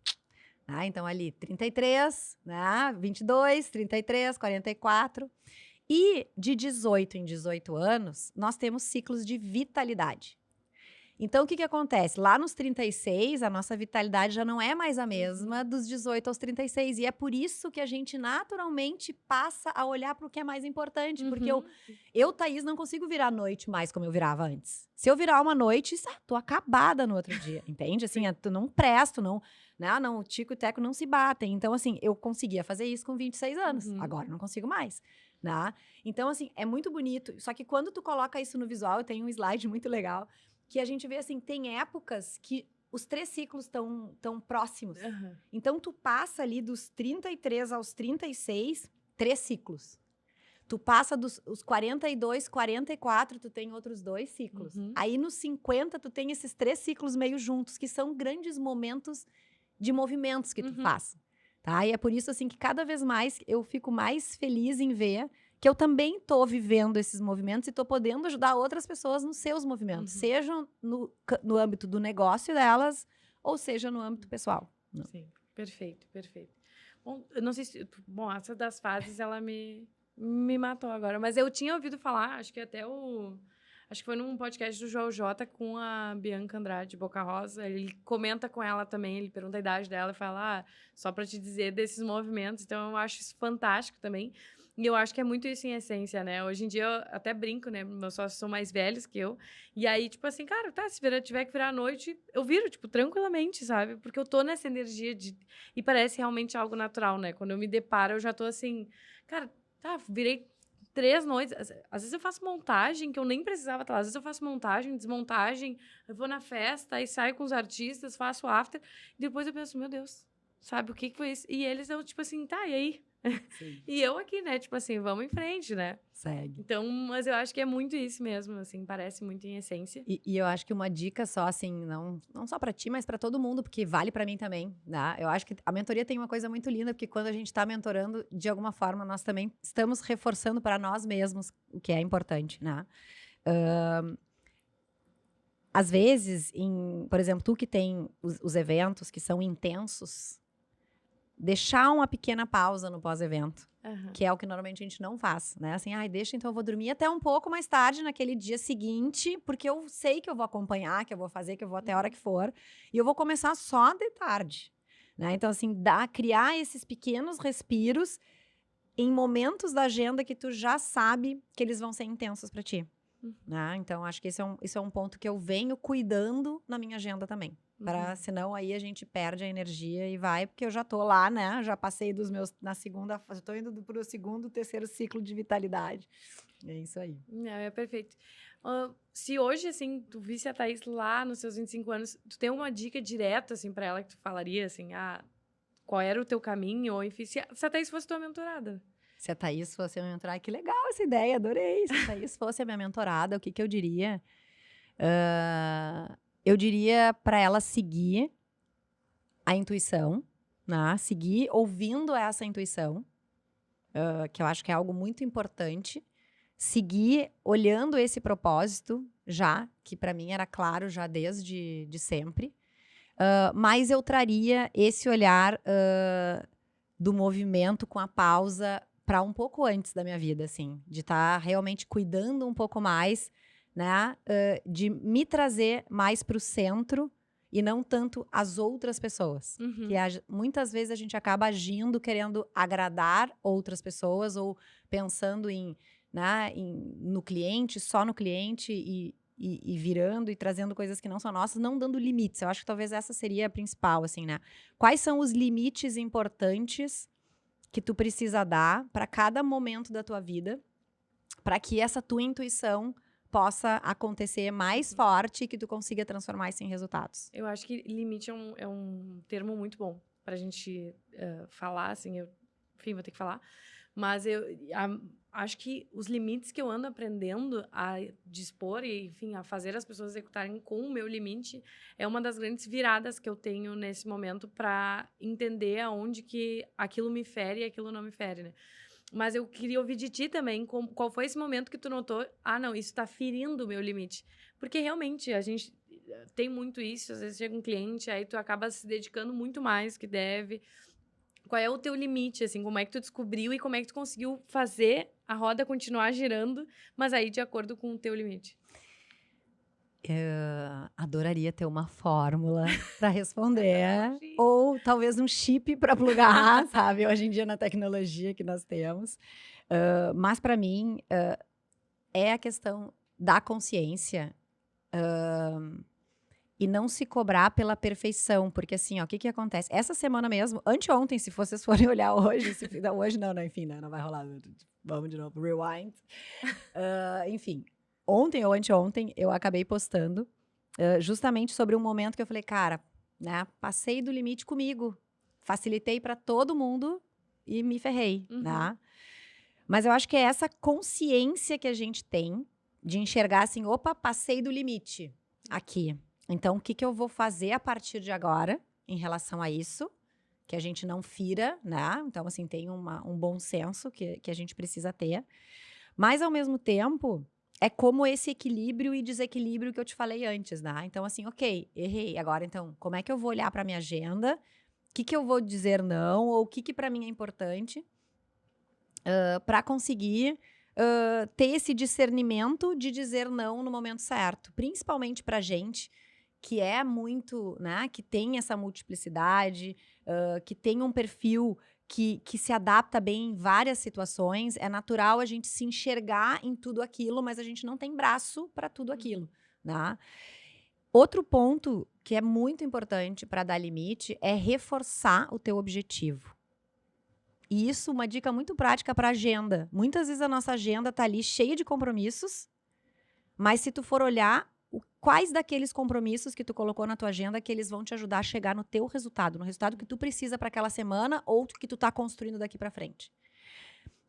Então, ali, 33, 22, 33, 44. E de 18 em 18 anos, nós temos ciclos de vitalidade. Então, o que acontece? Lá nos 36, a nossa vitalidade já não é mais a mesma dos 18 aos 36. E é por isso que a gente naturalmente passa a olhar para o que é mais importante. Porque eu, Thaís, não consigo virar à noite mais como eu virava antes. Se eu virar uma noite, tô acabada no outro dia, entende? Assim, tu não presto, não, o Tico e o Teco não se batem. Então, assim, eu conseguia fazer isso com 26 anos. Agora eu não consigo mais. Então, assim, é muito bonito. Só que quando tu coloca isso no visual, tem um slide muito legal, que a gente vê assim, tem épocas que os 3 ciclos estão próximos. Então, tu passa ali dos 33 aos 36, 3 ciclos. Tu passa dos 42, 44, tu tem outros 2 ciclos. Aí, nos 50, tu tem esses 3 ciclos meio juntos, que são grandes momentos de movimentos que tu faz. Tá? E é por isso, assim, que cada vez mais eu fico mais feliz em ver que eu também tô vivendo esses movimentos e tô podendo ajudar outras pessoas nos seus movimentos, seja no âmbito do negócio delas, ou seja no âmbito pessoal. Sim, perfeito. Bom, eu não sei se... Bom, essa das fases, ela me matou agora. Mas eu tinha ouvido falar, acho que até acho que foi num podcast do João Jota com a Bianca Andrade, Boca Rosa. Ele comenta com ela também, ele pergunta a idade dela e fala, só pra te dizer desses movimentos. Então, eu acho isso fantástico também. E eu acho que é muito isso em essência, né? Hoje em dia, eu até brinco, né? Meus sócios são mais velhos que eu. E aí, tipo assim, cara, se tiver que virar à noite, eu viro, tipo, tranquilamente, sabe? Porque eu tô nessa energia de... E parece realmente algo natural, né? Quando eu me deparo, eu já tô assim... Cara, Tá, virei 3 noites. Às vezes eu faço montagem, que eu nem precisava estar lá. Às vezes eu faço montagem, desmontagem, eu vou na festa, aí saio com os artistas, faço after. E depois eu penso, meu Deus, sabe, o que foi isso? E eles são, tipo assim, tá, e aí? Sim. E eu aqui, né, tipo assim, vamos em frente, né? Segue. Então, mas eu acho que é muito isso mesmo, assim, parece muito em essência. E eu acho que uma dica só, assim, não só pra ti, mas pra todo mundo, porque vale pra mim também, né? Eu acho que a mentoria tem uma coisa muito linda, porque quando a gente tá mentorando, de alguma forma, nós também estamos reforçando pra nós mesmos o que é importante, né? Às vezes, por exemplo, tu que tem os eventos que são intensos, deixar uma pequena pausa no pós-evento. Aham. Que é o que normalmente a gente não faz, né? Assim, deixa, então eu vou dormir até um pouco mais tarde naquele dia seguinte, porque eu sei que eu vou acompanhar, que eu vou fazer, que eu vou até a hora que for, e eu vou começar só de tarde, né? Então, assim, criar esses pequenos respiros em momentos da agenda que tu já sabe que eles vão ser intensos para ti, né? Então, acho que esse é um ponto que eu venho cuidando na minha agenda também. Senão aí a gente perde a energia e vai, porque eu já tô lá, né? Já passei na segunda, já tô indo pro segundo, terceiro ciclo de vitalidade. É isso aí. É perfeito. Se hoje, assim, tu visse a Thaís lá nos seus 25 anos, tu tem uma dica direta, assim, pra ela que tu falaria, assim, qual era o teu caminho? Ou, enfim, se a Thaís fosse tua mentorada. Se a Thaís fosse a minha mentorada, que legal essa ideia, adorei. Se a Thaís fosse a minha mentorada, o que eu diria? Eu diria para ela seguir a intuição, né? Seguir ouvindo essa intuição, que eu acho que é algo muito importante. Seguir olhando esse propósito já, que para mim era claro já desde sempre. Mas eu traria esse olhar do movimento com a pausa para um pouco antes da minha vida, assim, de estar realmente cuidando um pouco mais, né, de me trazer mais para o centro e não tanto as outras pessoas. Que muitas vezes a gente acaba agindo querendo agradar outras pessoas ou pensando no cliente, só no cliente e virando e trazendo coisas que não são nossas, não dando limites. Eu acho que talvez essa seria a principal, assim, né? Quais são os limites importantes que tu precisa dar para cada momento da tua vida, para que essa tua intuição possa acontecer mais forte e que tu consiga transformar isso em resultados. Eu acho que limite é um termo muito bom pra gente falar, assim, enfim, vou ter que falar. Mas eu acho que os limites que eu ando aprendendo a dispor e, enfim, a fazer as pessoas executarem com o meu limite é uma das grandes viradas que eu tenho nesse momento para entender aonde que aquilo me fere e aquilo não me fere, né? Mas eu queria ouvir de ti também, qual foi esse momento que tu notou, não, isso tá ferindo o meu limite. Porque realmente a gente tem muito isso, às vezes chega um cliente, aí tu acaba se dedicando muito mais que deve. Qual é o teu limite, assim? Como é que tu descobriu e como é que tu conseguiu fazer a roda continuar girando, mas aí de acordo com o teu limite? Adoraria ter uma fórmula para responder, ou talvez um chip para plugar, sabe? Hoje em dia na tecnologia que nós temos. Mas para mim é a questão da consciência e não se cobrar pela perfeição, porque assim, ó, o que acontece? Essa semana mesmo, anteontem, se vocês forem olhar hoje, hoje não, enfim, né, não vai rolar, vamos de novo, rewind. Enfim, ontem ou anteontem, eu acabei postando justamente sobre um momento que eu falei, cara, né, passei do limite comigo, facilitei para todo mundo e me ferrei, né? Mas eu acho que é essa consciência que a gente tem de enxergar assim, opa, passei do limite aqui. Então, o que eu vou fazer a partir de agora em relação a isso? Que a gente não fira, né? Então, assim, tem um bom senso que a gente precisa ter. Mas, ao mesmo tempo, é como esse equilíbrio e desequilíbrio que eu te falei antes, né? Então, assim, ok, errei. Agora, então, como é que eu vou olhar para minha agenda? O que eu vou dizer não? Ou o que para mim é importante? Para conseguir ter esse discernimento de dizer não no momento certo. Principalmente para gente que é muito, né, que tem essa multiplicidade, que tem um perfil que se adapta bem em várias situações. É natural a gente se enxergar em tudo aquilo, mas a gente não tem braço para tudo aquilo, né? Outro ponto que é muito importante para dar limite é reforçar o teu objetivo. E isso, uma dica muito prática para agenda. Muitas vezes a nossa agenda tá ali cheia de compromissos, mas se tu for olhar, quais daqueles compromissos que tu colocou na tua agenda que eles vão te ajudar a chegar no teu resultado, no resultado que tu precisa para aquela semana ou que tu tá construindo daqui para frente.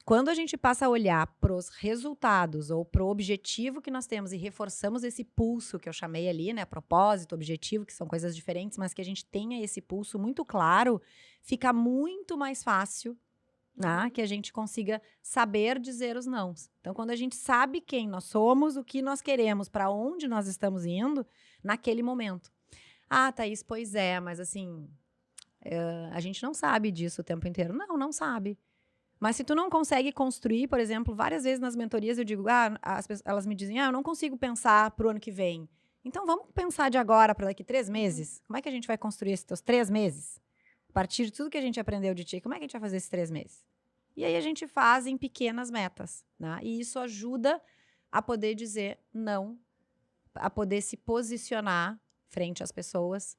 Quando a gente passa a olhar para os resultados ou para o objetivo que nós temos e reforçamos esse pulso que eu chamei ali, né, propósito, objetivo, que são coisas diferentes, mas que a gente tenha esse pulso muito claro, fica muito mais fácil, né, que a gente consiga saber dizer os nãos. Então, quando a gente sabe quem nós somos, o que nós queremos, para onde nós estamos indo, naquele momento. Ah, Thaís, pois é, mas assim, a gente não sabe disso o tempo inteiro. Não sabe. Mas se tu não consegue construir, por exemplo, várias vezes nas mentorias eu digo, elas me dizem, eu não consigo pensar pro ano que vem. Então, vamos pensar de agora para daqui 3 meses? Como é que a gente vai construir esses teus 3 meses? A partir de tudo que a gente aprendeu de ti, como é que a gente vai fazer esses 3 meses? E aí a gente faz em pequenas metas, né? E isso ajuda a poder dizer não, a poder se posicionar frente às pessoas,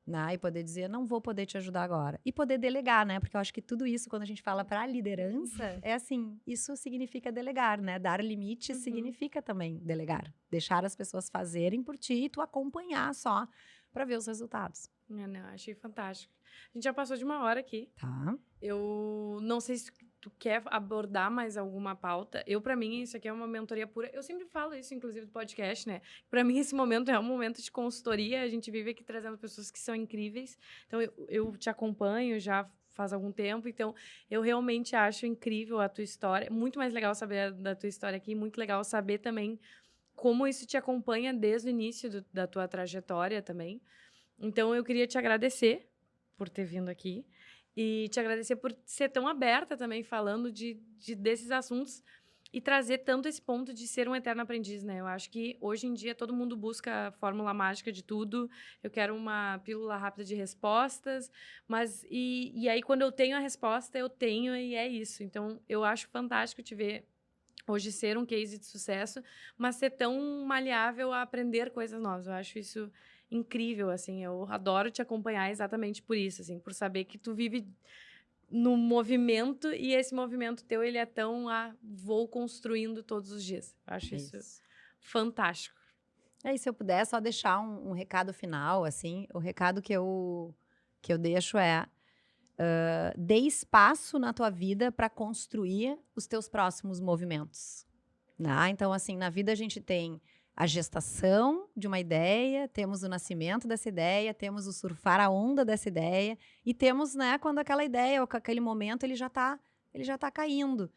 né? E poder dizer, não vou poder te ajudar agora. E poder delegar, né? Porque eu acho que tudo isso, quando a gente fala para a liderança, é assim, isso significa delegar, né? Dar limites significa também delegar. Deixar as pessoas fazerem por ti e tu acompanhar só para ver os resultados. Não, achei fantástico. A gente já passou de 1 hora aqui. Tá. Eu não sei se tu quer abordar mais alguma pauta. Para mim, isso aqui é uma mentoria pura. Eu sempre falo isso, inclusive, do podcast, né? Para mim, esse momento é um momento de consultoria. A gente vive aqui trazendo pessoas que são incríveis. Então, eu te acompanho já faz algum tempo. Então, eu realmente acho incrível a tua história. Muito mais legal saber da tua história aqui. Muito legal saber também como isso te acompanha desde o início da tua trajetória também. Então, eu queria te agradecer por ter vindo aqui e te agradecer por ser tão aberta também falando desses assuntos e trazer tanto esse ponto de ser um eterno aprendiz, né? Eu acho que hoje em dia todo mundo busca a fórmula mágica de tudo. Eu quero uma pílula rápida de respostas, mas e aí quando eu tenho a resposta, eu tenho e é isso. Então, eu acho fantástico te ver hoje ser um case de sucesso, mas ser tão maleável a aprender coisas novas. Eu acho isso incrível, assim, eu adoro te acompanhar exatamente por isso, assim, por saber que tu vive no movimento e esse movimento teu, ele é tão, vou construindo todos os dias. Eu acho isso fantástico. E se eu puder só deixar um recado final, assim, o recado que eu deixo é, dê espaço na tua vida para construir os teus próximos movimentos. Né? Então, assim, na vida a gente tem a gestação de uma ideia, temos o nascimento dessa ideia, temos o surfar a onda dessa ideia e temos, né, quando aquela ideia ou aquele momento ele já tá caindo.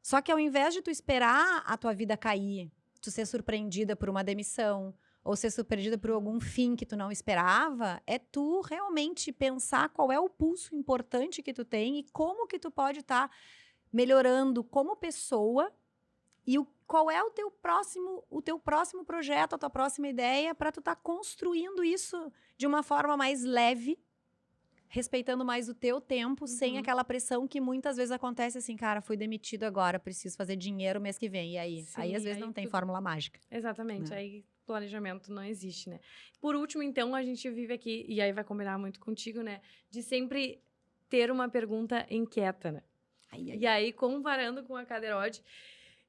Só que ao invés de tu esperar a tua vida cair, tu ser surpreendida por uma demissão ou ser surpreendida por algum fim que tu não esperava, é tu realmente pensar qual é o pulso importante que tu tem e como que tu pode estar melhorando como pessoa e qual é o teu próximo projeto, a tua próxima ideia, para tu estar construindo isso de uma forma mais leve, respeitando mais o teu tempo, sem aquela pressão que muitas vezes acontece assim, cara, fui demitido agora, preciso fazer dinheiro mês que vem. E aí? Sim, aí às vezes não tem fórmula mágica. Exatamente, né? Aí planejamento não existe, né? Por último, então, a gente vive aqui, e aí vai combinar muito contigo, né? De sempre ter uma pergunta inquieta, né? E aí, comparando com a Cadeirode,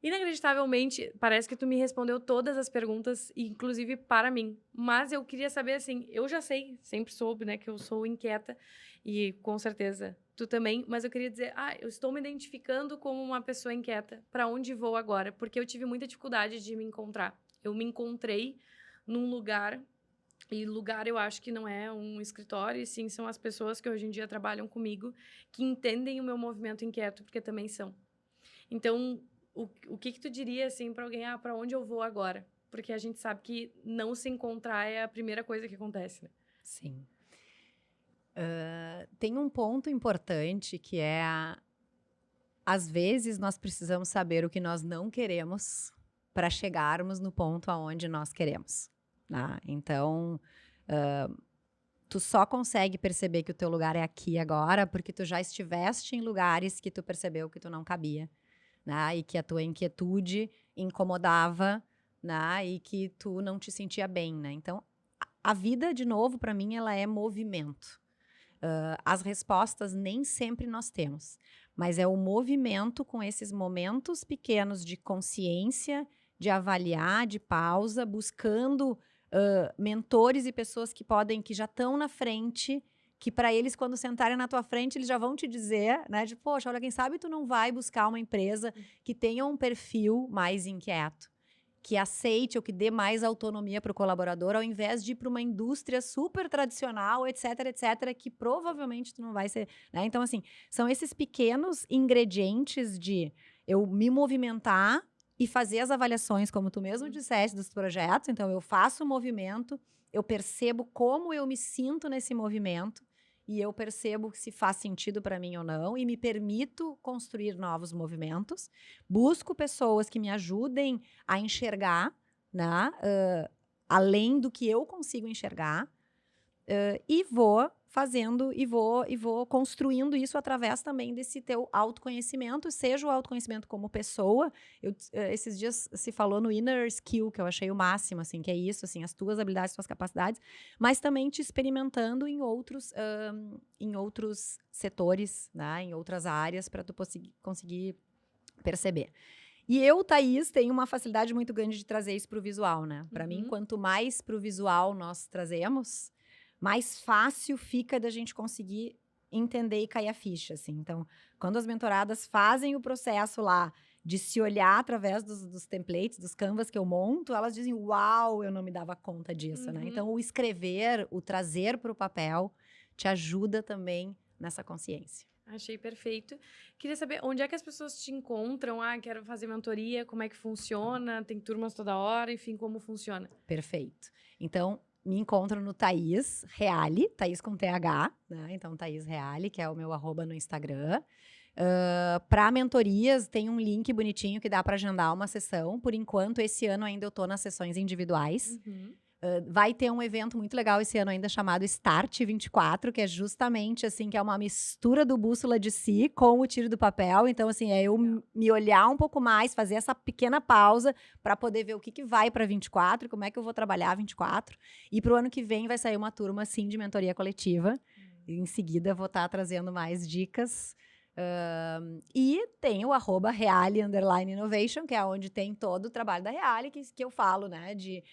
inacreditavelmente, parece que tu me respondeu todas as perguntas, inclusive para mim. Mas eu queria saber, assim, eu já sei, sempre soube, né, que eu sou inquieta, e com certeza tu também, mas eu queria dizer, eu estou me identificando como uma pessoa inquieta, para onde vou agora? Porque eu tive muita dificuldade de me encontrar. Eu me encontrei num lugar, e lugar eu acho que não é um escritório, e sim são as pessoas que hoje em dia trabalham comigo, que entendem o meu movimento inquieto, porque também são. Então, o que tu diria, assim, para alguém, para onde eu vou agora? Porque a gente sabe que não se encontrar é a primeira coisa que acontece, né? Sim. Tem um ponto importante que é, às vezes, nós precisamos saber o que nós não queremos para chegarmos no ponto aonde nós queremos. Né? Então, tu só consegue perceber que o teu lugar é aqui agora porque tu já estiveste em lugares que tu percebeu que tu não cabia. Né? E que a tua inquietude incomodava, né? E que tu não te sentia bem, né? Então, a vida, de novo, para mim, ela é movimento. As respostas nem sempre nós temos, mas é o movimento com esses momentos pequenos de consciência, de avaliar, de pausa, buscando mentores e pessoas que já estão na frente, que para eles, quando sentarem na tua frente, eles já vão te dizer, né, de, poxa, olha, quem sabe tu não vai buscar uma empresa que tenha um perfil mais inquieto, que aceite ou que dê mais autonomia para o colaborador, ao invés de ir para uma indústria super tradicional, etc, etc, que provavelmente tu não vai ser, né? Então, assim, são esses pequenos ingredientes de eu me movimentar e fazer as avaliações, como tu mesmo disseste, dos projetos. Então, eu faço o movimento, eu percebo como eu me sinto nesse movimento, e eu percebo se faz sentido para mim ou não, e me permito construir novos movimentos. Busco pessoas que me ajudem a enxergar, né, além do que eu consigo enxergar, e vou fazendo e vou construindo isso através também desse teu autoconhecimento, seja o autoconhecimento como pessoa. Esses dias se falou no inner skill, que eu achei o máximo, assim, que é isso, assim, as tuas habilidades, as tuas capacidades, mas também te experimentando em outros setores, né, em outras áreas, para tu conseguir perceber. E eu, Thaís, tenho uma facilidade muito grande de trazer isso para o visual, né? Para mim, quanto mais para o visual nós trazemos, mais fácil fica da gente conseguir entender e cair a ficha, assim. Então, quando as mentoradas fazem o processo lá de se olhar através dos templates, dos canvas que eu monto, elas dizem, uau, eu não me dava conta disso, né? Então, o escrever, o trazer para o papel, te ajuda também nessa consciência. Achei perfeito. Queria saber onde é que as pessoas te encontram. Quero fazer mentoria, como é que funciona? Tem turmas toda hora, enfim, como funciona? Perfeito. Então, me encontram no Thaís Reale, Thaís com TH, né? Então, Thaís Reale, que é o meu @no Instagram. Para mentorias, tem um link bonitinho que dá para agendar uma sessão. Por enquanto, esse ano ainda eu tô nas sessões individuais. Vai ter um evento muito legal esse ano ainda chamado Start 24, que é justamente assim, que é uma mistura do Bússola de Si com o Tiro do Papel. Então, assim, é eu me olhar um pouco mais, fazer essa pequena pausa para poder ver o que vai para 24, como é que eu vou trabalhar 24. E para o ano que vem vai sair uma turma, assim, de mentoria coletiva. E em seguida vou estar trazendo mais dicas. E tem o @Reale_Innovation, que é onde tem todo o trabalho da Reale, que eu falo, né, de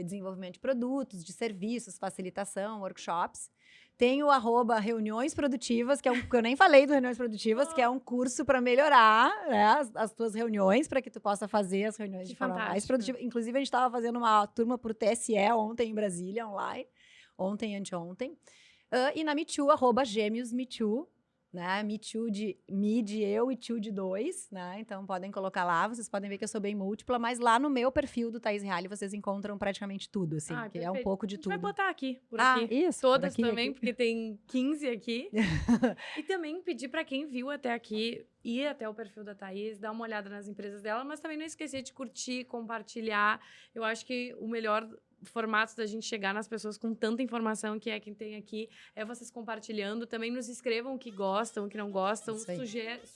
desenvolvimento de produtos, de serviços, facilitação, workshops. Tem o @Reuniões Produtivas, que eu nem falei do Reuniões Produtivas, que é um curso para melhorar, né, as tuas reuniões, para que tu possa fazer as reuniões de forma mais produtiva. Inclusive, a gente estava fazendo uma turma para o TSE ontem em Brasília, online, ontem e anteontem. E na Me Too, @Gêmeos Me Too, né? Me Too de me de eu e Too de dois, né? Então podem colocar lá, vocês podem ver que eu sou bem múltipla, mas lá no meu perfil do Thaís Reale vocês encontram praticamente tudo, assim, que perfeito. é um pouco de tudo. Vai botar aqui, por aqui. Isso, todas por aqui, também, aqui. porque tem 15 aqui. E também pedir para quem viu até aqui, ir até o perfil da Thaís, dar uma olhada nas empresas dela, mas também não esquecer de curtir, compartilhar. Eu acho que o melhor formato da gente chegar nas pessoas com tanta informação que é quem tem aqui, é vocês compartilhando. Também nos escrevam o que gostam, o que não gostam.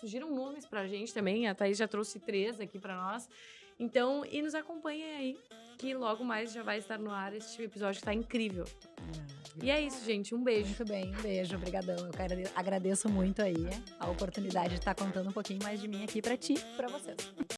Sugiram nomes pra gente também. A Thaís já trouxe 3 aqui pra nós. Então, e nos acompanhem aí, que logo mais já vai estar no ar este episódio que tá incrível. E é isso, gente. Um beijo. Muito bem, um beijo, obrigadão. Eu agradeço muito aí a oportunidade de estar contando um pouquinho mais de mim aqui pra ti e pra vocês.